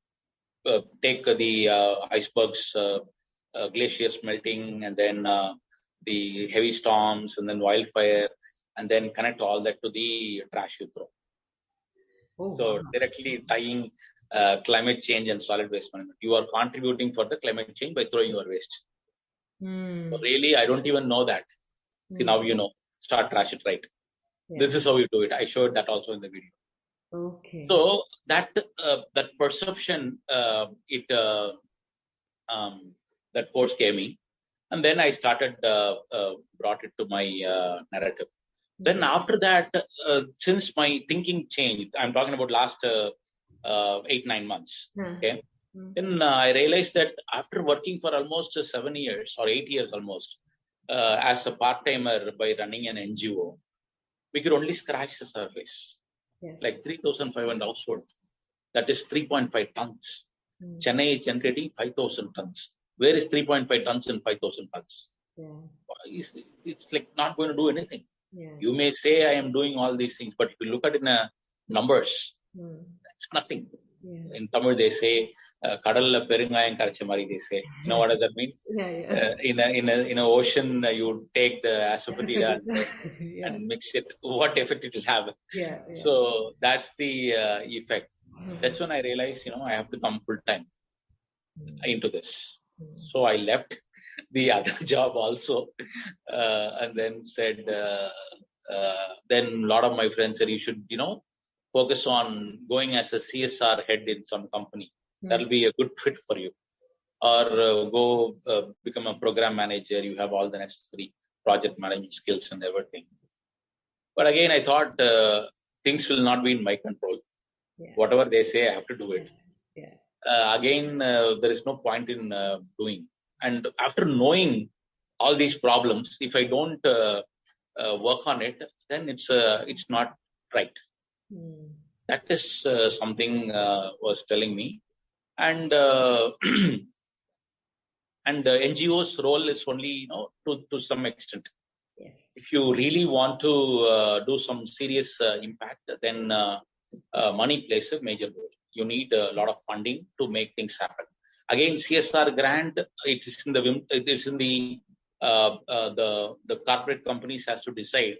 Take the icebergs, glaciers melting, and then the heavy storms, and then wildfire, and then connect all that to the trash you throw. So directly tying climate change and solid waste management. You are contributing for the climate change by throwing your waste. So really, I don't even know that. See, now you know. Start trash it right. This is how you do it. I showed that also in the video. Okay. So that perception, that course gave me, and then I started brought it to my narrative. Then after that, since my thinking changed, I'm talking about last 8-9 months. Okay. Then I realized that after working for almost 7 years or 8 years almost as a part-timer by running an NGO, we could only scratch the surface. Yes. Like 3,500 households. That is 3.5 tons. Chennai is generating 5,000 tons. Where is 3.5 tons and 5,000 tons? Yeah. It's like not going to do anything. Yeah. You may say I am doing all these things, but if you look at it in numbers, it's nothing. Yeah. In Tamil, they say, "Kadalla perungayam karacha mari," they say. You know what does that mean? Yeah. In a ocean, you take the asafoetida Yeah. and mix it. What effect it will have? Yeah. So that's the effect. That's when I realized, I have to come full time into this. So I left the other job also, and then said, then a lot of my friends said, you should, focus on going as a CSR head in some company. That'll be a good fit for you. Or go become a program manager. You have all the necessary project management skills and everything. But again, I thought things will not be in my control. Yeah. Whatever they say, I have to do it. Yeah. Again, there is no point in doing. And after knowing all these problems, if I don't work on it, then it's not right. That is something was telling me. And and NGO's role is only, to some extent. Yes. If you really want to do some serious impact, then money plays a major role. You need a lot of funding to make things happen. Again, CSR grant, it is in the corporate companies has to decide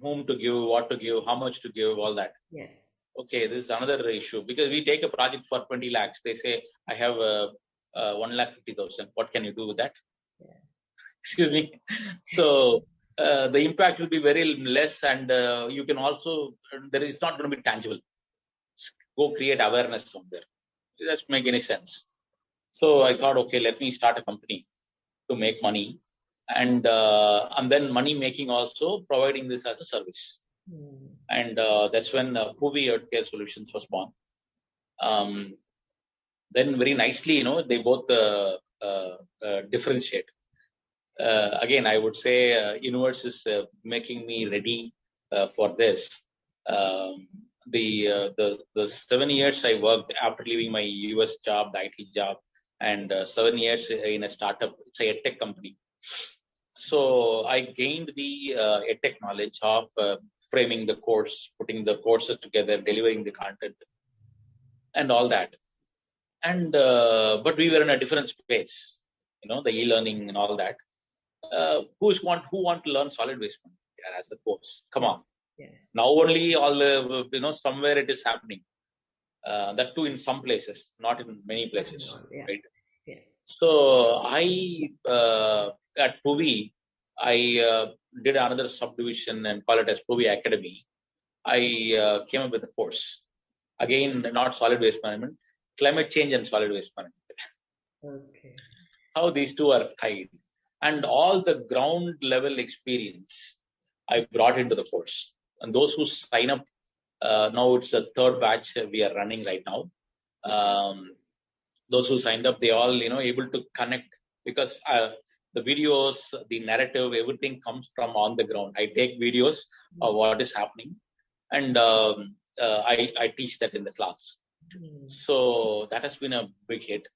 whom to give, what to give, how much to give, all that. Yes. Okay, this is another issue, because we take a project for 20 lakhs. They say, I have 1,50,000. What can you do with that? Yeah. Excuse me. So the impact will be very less, and you can also, there is not going to be tangible. Go create awareness out there. It doesn't make any sense. So I thought, okay, let me start a company to make money, and then money making also, providing this as a service. And that's when PUVI Earth Care Solutions was born. Then very nicely, they both differentiate. Again, I would say universe is making me ready for this. The 7 years I worked after leaving my US job, the IT job, and 7 years in a startup, it's a tech company. So I gained the edtech knowledge of framing the course, putting the courses together, delivering the content, and all that. And but we were in a different space, the e-learning and all that. Who want to learn solid waste management as a course? Come on. Yeah. Now only all somewhere it is happening. That too in some places, not in many places. Yeah. Right? Yeah. So I at PUVI, I did another subdivision and call it as PUVI Academy. I came up with a course. Again, not solid waste management, climate change and solid waste management. Okay. How these two are tied. And all the ground level experience I brought into the course. And those who sign up, now it's the third batch we are running right now. Those who signed up, they all, able to connect, because the videos, the narrative, everything comes from on the ground. I take videos of what is happening, and I teach that in the class. So that has been a big hit.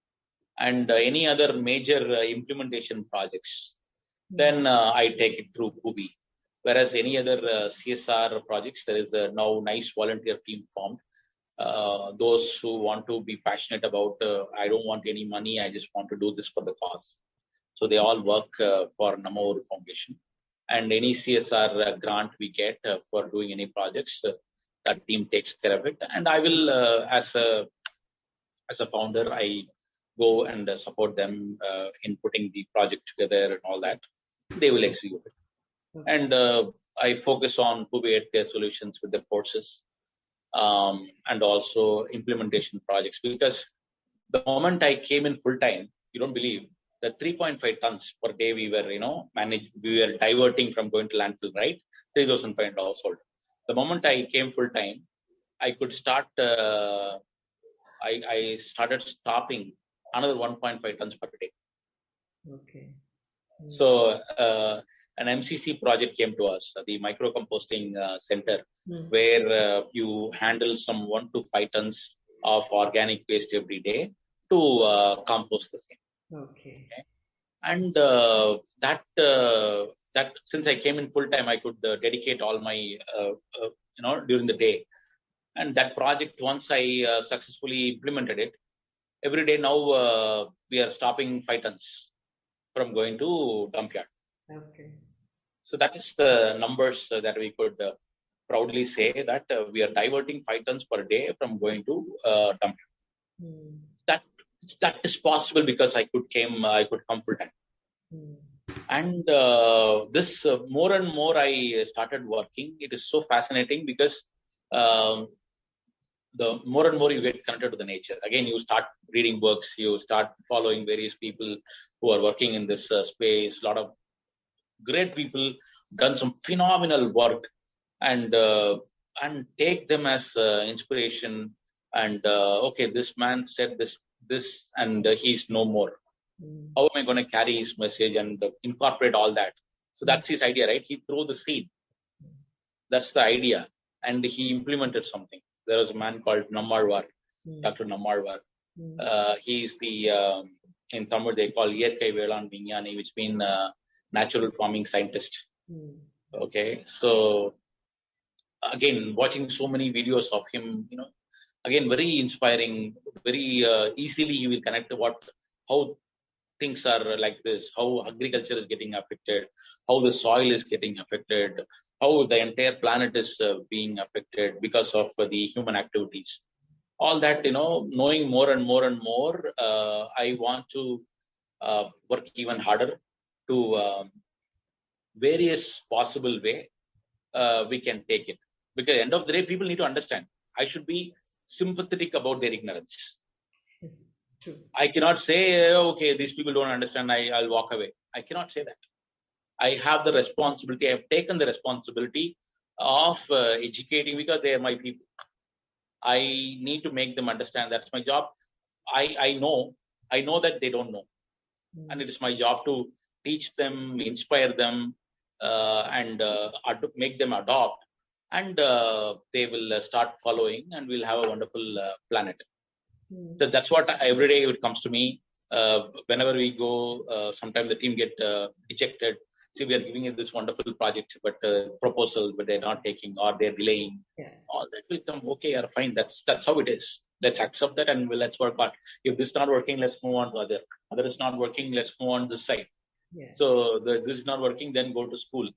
And any other major implementation projects, then I take it through PUVI. Whereas any other CSR projects, there is a now nice volunteer team formed. Those who want to be passionate about, I don't want any money, I just want to do this for the cause. So they all work for Namma Ooru Foundation. And any CSR grant we get for doing any projects, that team takes care of it. And I will, as a founder, I go and support them in putting the project together and all that. They will execute it. And I focus on PUVI Earth Care Solutions with the courses and also implementation projects. Because the moment I came in full time, you don't believe, the 3.5 tons per day we were, we were diverting from going to landfill, right? 3,500 household. The moment I came full time, I could start. I started stopping another 1.5 tons per day. Okay. So an MCC project came to us, the micro composting center, where you handle some 1 to 5 tons of organic waste every day to compost the same. Okay. And that that since I came in full time, I could dedicate all my, during the day. And that project, once I successfully implemented it, every day now we are stopping 5 tons from going to dump yard. Okay. So that is the numbers that we could proudly say that we are diverting 5 tons per day from going to dump yard. That is possible because I could come full time. And this more and more I started working. It is so fascinating because the more and more you get connected to the nature. Again, you start reading books, you start following various people who are working in this space. A lot of great people done some phenomenal work, and take them as inspiration. And okay, this man said this, and he's no more. How am I going to carry his message and incorporate all that? So that's his idea, right? He threw the seed. That's the idea, and he implemented something. There was a man called Namma Dr. Namma. He's the in Tamil they call Iyarkai Velan Vignani, which means natural farming scientist. Okay, so again, watching so many videos of him, again, very inspiring. Very easily he will connect to how things are like this, how agriculture is getting affected, how the soil is getting affected, how the entire planet is being affected because of the human activities. All that, knowing more and more and more, I want to work even harder to various possible way we can take it. Because at the end of the day, people need to understand. I should be sympathetic about their ignorance. True. I cannot say, okay, these people don't understand, I'll walk away. I cannot say that. I have the responsibility, I have taken the responsibility of educating because they are my people. I need to make them understand. That's my job. I know that they don't know. And it is my job to teach them, inspire them, and make them adopt. And they will start following, and we'll have a wonderful planet. So that's what every day it comes to me. Whenever we go, sometimes the team get ejected. See, we are giving you this wonderful project, but proposal, but they're not taking or they're delaying. Yeah. All that will come. Okay, or fine. That's how it is. Let's accept that and let's work on. If this is not working, let's move on to other. Other is not working, let's move on this side. Yeah. So this is not working, then go to school.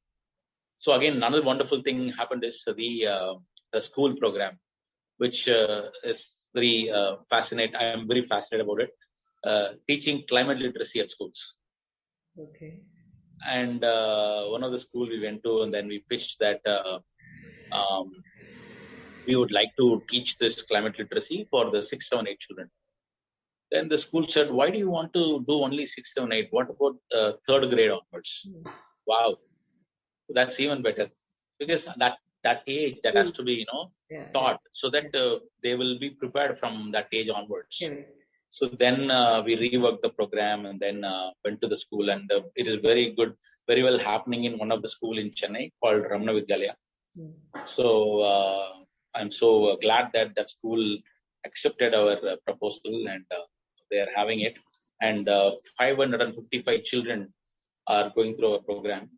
So again, another wonderful thing happened is the school program, which is very fascinating. I am very fascinated about it. Teaching climate literacy at schools. Okay. And one of the schools we went to, and then we pitched that we would like to teach this climate literacy for the 6, 7, 8 children. Then the school said, why do you want to do only 6, 7, 8? What about third grade onwards? Wow. So that's even better. Because that age, that has to be, taught so that they will be prepared from that age onwards. So then we reworked the program and then went to the school, and it is very well happening in one of the school in Chennai called Ramana Vidyalaya. So I'm so glad that school accepted our proposal, and they are having it. And 555 children are going through our program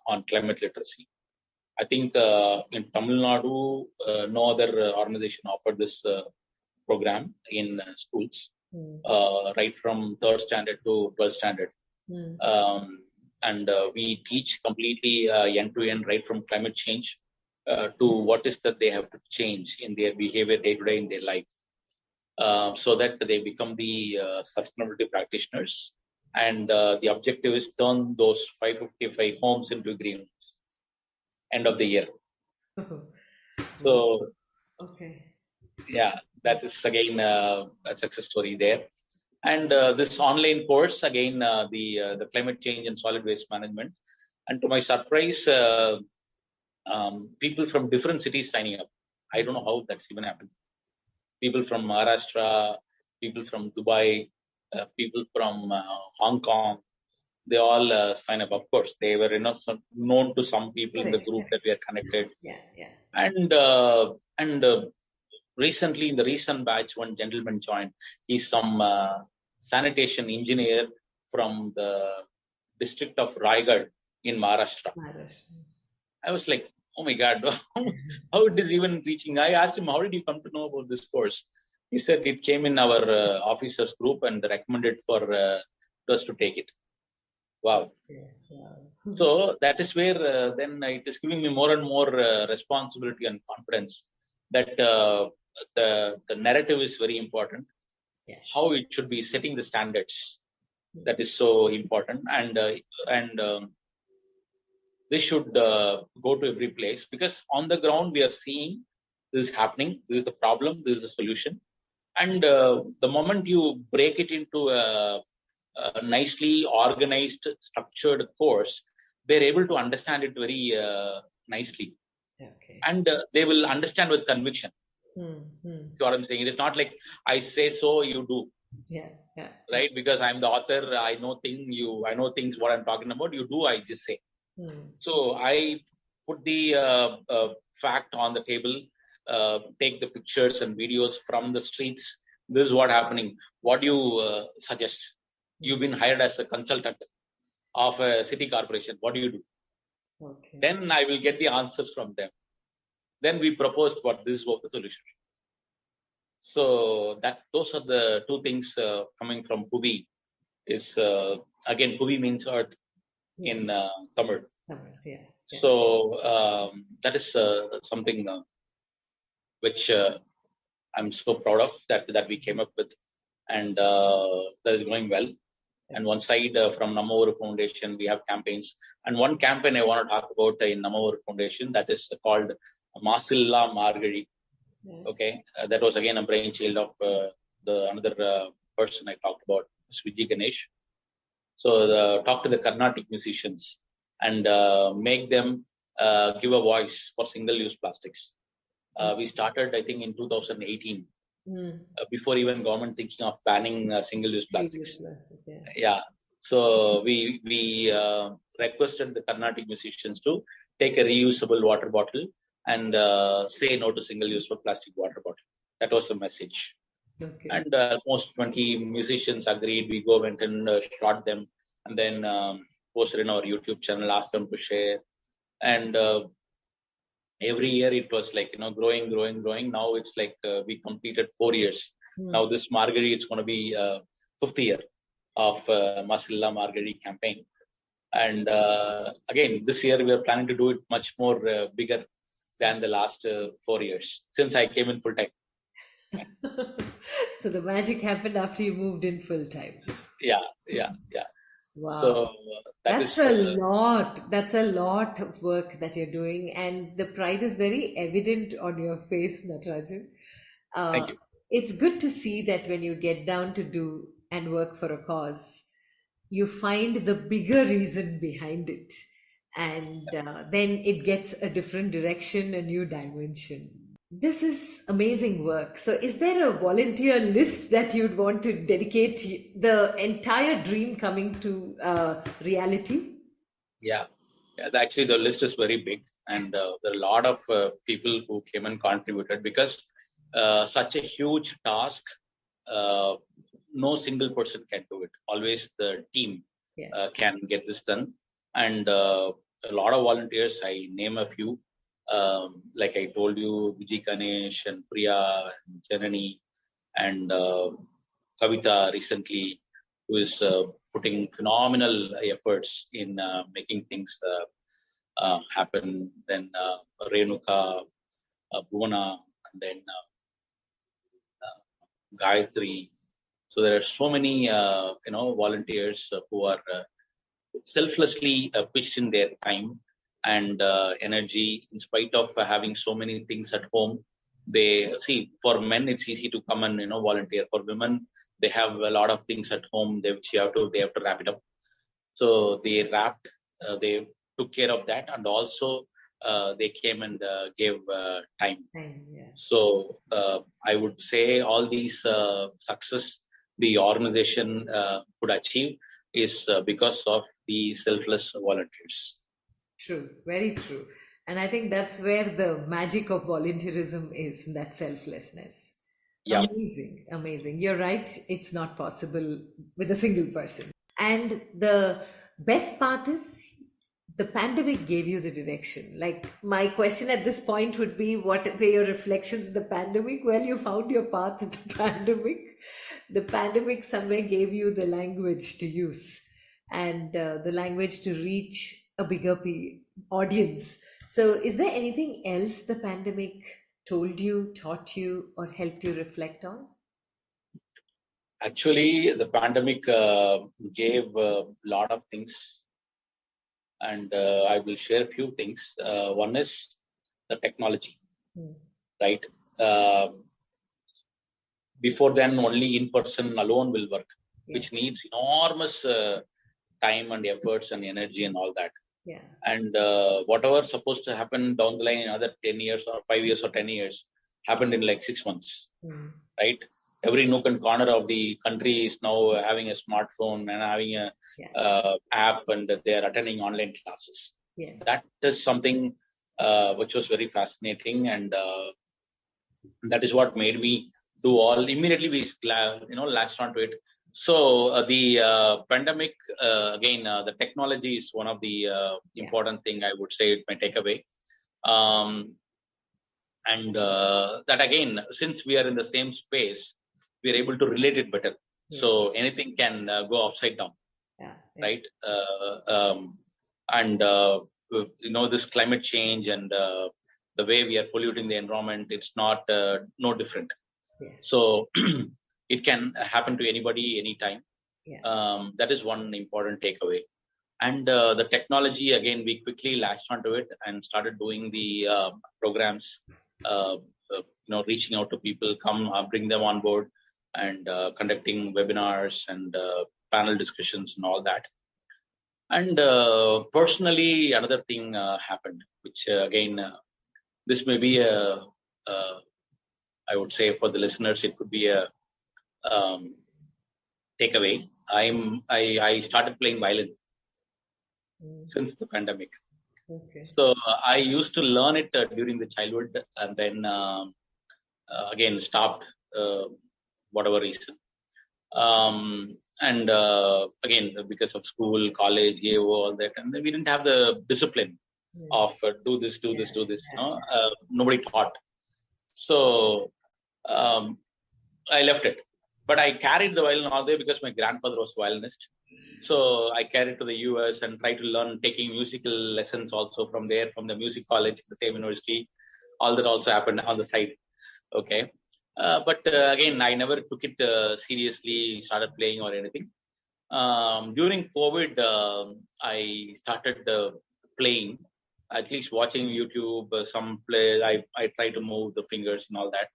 on climate literacy. I think in Tamil Nadu, no other organization offered this program in schools, right from 3rd standard to 12th standard. And we teach completely end-to-end, right from climate change to what is that they have to change in their behavior day-to-day in their life, so that they become the sustainability practitioners. And the objective is turn those 555 homes into green homes end of the year. So, okay, yeah, that is again a success story there. And this online course, again, the climate change and solid waste management. And to my surprise, people from different cities signing up. I don't know how that's even happened. People from Maharashtra, people from Dubai, people from Hong Kong, they all sign up. Of course, they were known to some people in the group that we are connected. And recently, in the recent batch, one gentleman joined. He's some sanitation engineer from the district of Raigad, in Maharashtra. Maharashtra. I was like, oh my God, how it is even reaching? I asked him, how did you come to know about this course? He said it came in our officers group and recommended for us to take it. Wow. Yeah, wow. So that is where then it is giving me more and more responsibility and confidence that the narrative is very important. Yeah. How it should be setting the standards, that is so important, and this should go to every place, because on the ground we are seeing this is happening. This is the problem. This is the solution. And the moment you break it into a nicely organized, structured course, they're able to understand it very nicely. Okay. And they will understand with conviction. What I'm saying, it is not like I say so, you do. Yeah, yeah. Right? Because I'm the author, I know things what I'm talking about. You do, I just say. So I put the fact on the table, take the pictures and videos from the streets. This is what happening. What do you suggest? You've been hired as a consultant of a city corporation. What do you do? Okay. Then I will get the answers from them. Then we proposed what this was the solution. So those are the two things coming from PUVI. Is again, PUVI means earth in Tamil. Yeah. So that is something which I'm so proud of that we came up with, and that is going well. And one side from Namma Ooru Foundation, we have campaigns. And one campaign I want to talk about in Namma Ooru Foundation, that is called Masilla Margari. Okay, that was again a brainchild of the another person I talked about, Vijay Ganesh. So talk to the Carnatic musicians and make them give a voice for single-use plastics. We started, I think, in 2018, before even government thinking of banning single-use plastics. Yeah. So we requested the Carnatic musicians to take a reusable water bottle and say no to single-use plastic water bottle. That was the message. Okay. And almost 20 musicians agreed. We went and shot them, and then posted in our YouTube channel, asked them to share. And every year it was like, growing. Now it's like we completed 4 years. Now this Margari, it's going to be 5th year of Masilla Margari campaign. And again, this year we are planning to do it much more bigger than the last 4 years since I came in full time. So the magic happened after you moved in full time. Yeah. Wow. So that's a lot. That's a lot of work that you're doing, and the pride is very evident on your face, Natarajan. Thank you. It's good to see that when you get down to do and work for a cause, you find the bigger reason behind it, and then it gets a different direction, a new dimension. This is amazing work. So, is there a volunteer list that you'd want to dedicate the entire dream coming to reality? Yeah. Actually, the list is very big, and there are a lot of people who came and contributed, because such a huge task, no single person can do it. Always the team can get this done, and a lot of volunteers. I name a few. Like I told you, Vijay Ganesh and Priya and Janani and Kavita recently, who is putting phenomenal efforts in making things happen. Then Renuka, Bhuvana, and then Gayatri. So there are so many volunteers who are selflessly pitched in their time and energy, in spite of having so many things at home. They see, for men it's easy to come and volunteer. For women, they have a lot of things at home which they have to wrap it up. So they wrapped, they took care of that, and also they came and gave time. So I would say all these success the organization could achieve is because of the selfless volunteers. True, very true. And I think that's where the magic of volunteerism is, that selflessness. Yeah. Amazing. You're right. It's not possible with a single person. And the best part is, the pandemic gave you the direction. Like, my question at this point would be, what were your reflections in the pandemic? Well, you found your path in the pandemic. The pandemic somewhere gave you the language to use, and the language to reach a bigger audience. So, is there anything else the pandemic told you, taught you, or helped you reflect on? Actually, the pandemic gave a lot of things, and I will share a few things. One is the technology, Hmm. right? Uh, Before then, only in person alone will work, Yeah, which needs enormous time and efforts and energy and all that. yeah, And whatever supposed to happen down the line in another 10 years or 5 years or 10 years happened in like 6 months, hmm. right? Every nook and corner of the country is now having a smartphone and having a Yeah, app, and they are attending online classes. yes, That is something which was very fascinating, and that is what made me do all immediately. We latched onto it. So the pandemic, again, the technology is one of the yeah, important thing, I would say, it may take away. um, and that, again, since we are in the same space, we are able to relate it better. yeah, So anything can go upside down, yeah, yeah. right? And this climate change and the way we are polluting the environment, it's not no different. Yes, So it can happen to anybody, anytime. yeah, That is one important takeaway. And the technology, again, we quickly latched onto it and started doing the programs, reaching out to people, bring them on board, and conducting webinars and panel discussions and all that. And personally, another thing happened, which again, this may be I would say, for the listeners, it could be a um, takeaway. I started playing violin mm, since the pandemic. okay, So I used to learn it during the childhood, and then again stopped, whatever reason. And again, because of school, college, AO, all that, and then we didn't have the discipline mm, of do this, do yeah, this, do this. yeah, Nobody taught. So um, I left it. But I carried the violin all day because my grandfather was violinist. So I carried to the US and tried to learn, taking musical lessons also from there, from the music college, the same university. All that also happened on the side. Okay. But again, I never took it seriously, started playing or anything. During COVID, I started playing, at least watching YouTube, some play. I try to move the fingers and all that.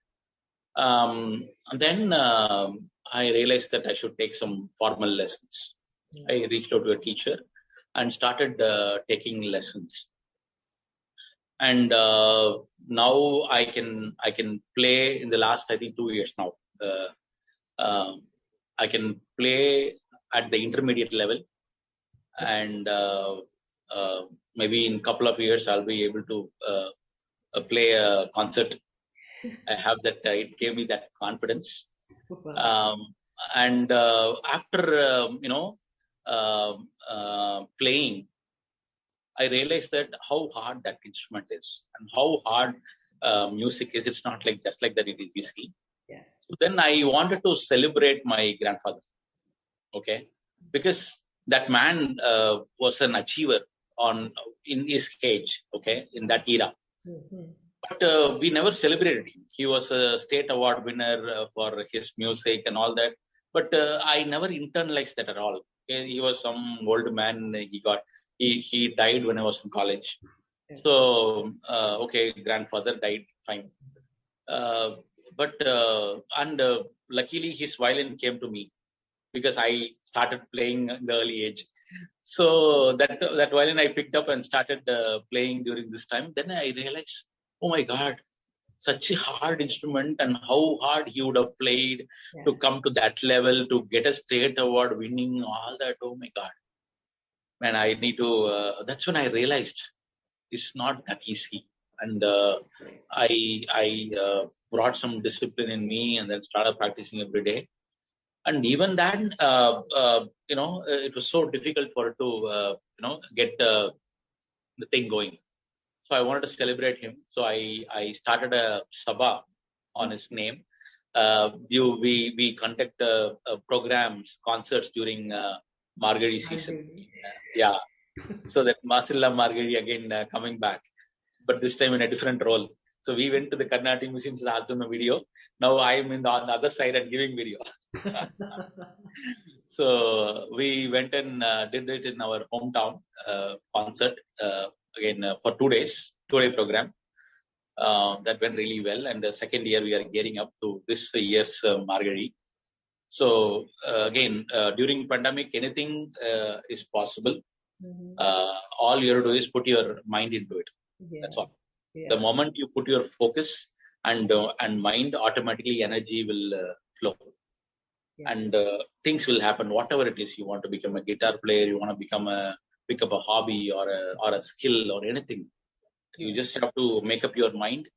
And then I realized that I should take some formal lessons. mm, I reached out to a teacher and started taking lessons. And now I can play in the last, I think, 2 years now. Uh, I can play at the intermediate level, and maybe in a couple of years I'll be able to play a concert. I have that. It gave me that confidence. wow, And after playing, I realized that how hard that instrument is and how hard music is. It's not like just like that it is easy. yeah, So then I wanted to celebrate my grandfather, okay, because that man was an achiever on in his age, okay, in that era. mhm, But we never celebrated him. He was a state award winner for his music and all that. But I never internalized that at all. Okay? He was some old man. He died when I was in college. yeah, So okay, grandfather died, fine. Uh, but and luckily his violin came to me because I started playing in the early age. So that violin I picked up and started playing during this time. Then I realized, oh my God, such a hard instrument, and how hard he would have played yeah, to come to that level, to get a state award, winning all that. Oh my God, man, I need to. That's when I realized it's not that easy, and I brought some discipline in me, and then started practicing every day. And even then, it was so difficult for it to get the thing going. So I wanted to celebrate him. So I started a sabha on his name. We conduct programs, concerts during Margari season. Yeah. So that Masilla Margari again coming back, but this time in a different role. So we went to the Carnatic Museums and asked them a video. Now I am on the other side and giving video. So we went and did it in our hometown concert again for 2 days, 2-day program. That went really well. And the second year we are gearing up to this year's Margari. So again, during pandemic, anything is possible. All you have to do is put your mind into it. Yeah. That's all. Yeah. The moment you put your focus and mind, automatically energy will flow. Yes. And things will happen. Whatever it is, you want to become a guitar player, you want to pick up a hobby or a skill or anything. You just have to make up your mind,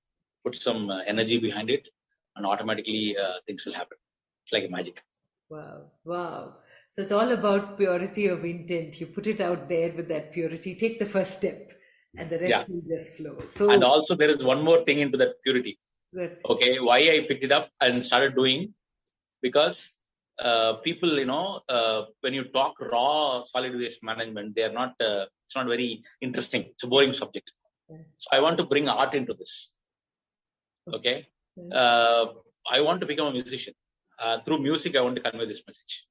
put some energy behind it, and automatically things will happen. It's like magic. Wow. So it's all about purity of intent. You put it out there with that purity, take the first step, and the rest will just flow. So, and also there is one more thing into that purity. Okay, why I picked it up and started doing, because people, when you talk raw solid waste management, they are not, it's not very interesting. It's a boring subject. So I want to bring art into this. Okay. I want to become a musician. Through music, I want to convey this message.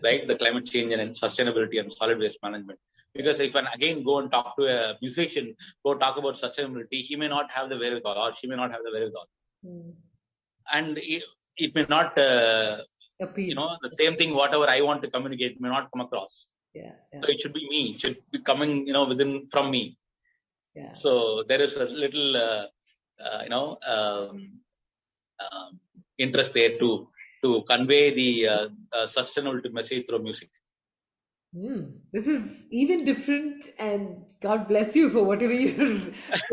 Right? The climate change and sustainability and solid waste management. Because if I again go and talk to a musician, go talk about sustainability, he may not have the wherewithal or she may not have the wherewithal. And it may not, the same thing, whatever I want to communicate may not come across. So it should be me. It should be coming, from me. So there is a little, interest there to convey the sustainability message through music. This is even different, and God bless you for whatever you're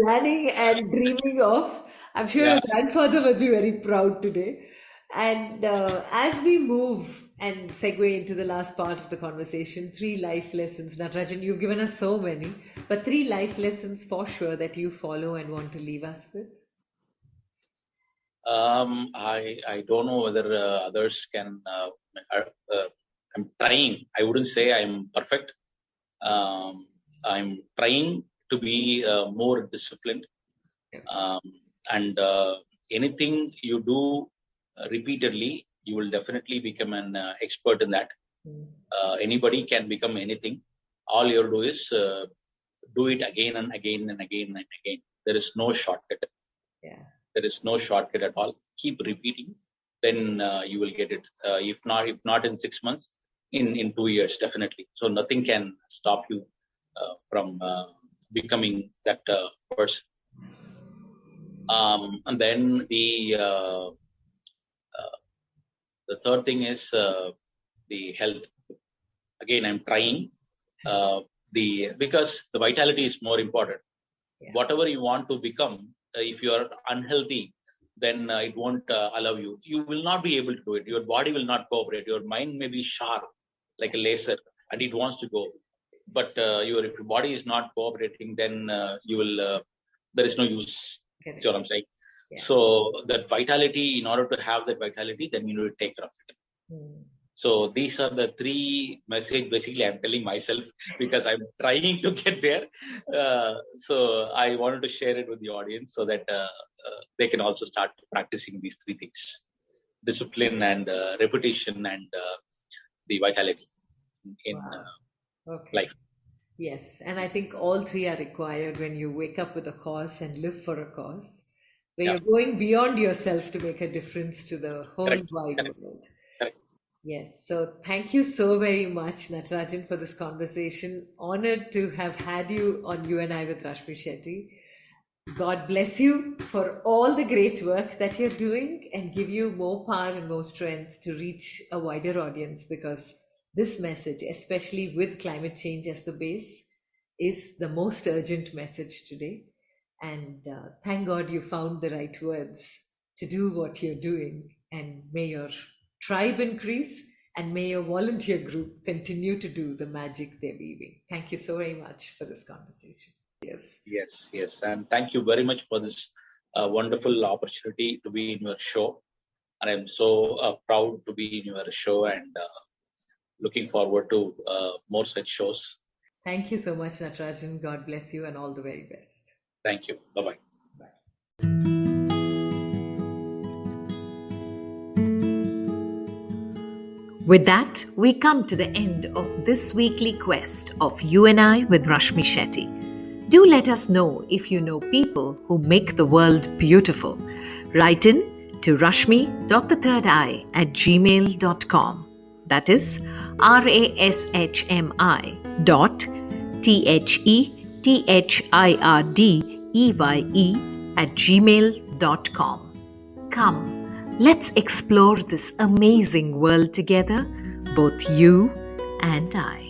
planning and dreaming of. I'm sure your grandfather must be very proud today. And as we move and segue into the last part of the conversation, 3 life lessons. Natarajan, you've given us so many, but 3 life lessons for sure that you follow and want to leave us with. I don't know whether others can. I'm trying. I wouldn't say I'm perfect. I'm trying to be more disciplined. And anything you do repeatedly, you will definitely become an expert in that. Anybody can become anything. All you have to do is do it again and again and again and again. There is no shortcut. There is no shortcut at all. Keep repeating, then you will get it. If not in 6 months, in 2 years, definitely. So nothing can stop you from becoming that person. And then the third thing is the health. Again, I'm trying because the vitality is more important. Whatever you want to become, if you are unhealthy, then it won't allow you. You will not be able to do it. Your body will not cooperate. Your mind may be sharp like a laser and it wants to go. But if your body is not cooperating, then you will. There is no use. See what I'm saying? So that vitality, in order to have that vitality, then you need to take care of it. So these are the 3 messages basically I'm telling myself because I'm trying to get there. So I wanted to share it with the audience so that they can also start practicing these 3 things: discipline and repetition and the vitality in life. Yes, and I think all 3 are required when you wake up with a cause and live for a cause, where you're going beyond yourself to make a difference to the whole wide world. Yes, so thank you so very much, Natarajan, for this conversation. Honored to have had you on You and I with Rashmi Shetty. God bless you for all the great work that you're doing and give you more power and more strength to reach a wider audience, because this message, especially with climate change as the base, is the most urgent message today. And thank God you found the right words to do what you're doing. And may your tribe increase And may your volunteer group continue to do the magic they're weaving. Thank you so very much for this conversation. Yes. Yes. And thank you very much for this wonderful opportunity to be in your show. And I'm so proud to be in your show and looking forward to more such shows. Thank you so much, Natarajan. God bless you and all the very best. Thank you. Bye-bye. Bye. With that, we come to the end of this weekly quest of You and I with Rashmi Shetty. Do let us know if you know people who make the world beautiful. Write in to rashmi.thethirdeye@gmail.com. That is rashmi.thethirdeye@gmail.com. Come, let's explore this amazing world together, both you and I.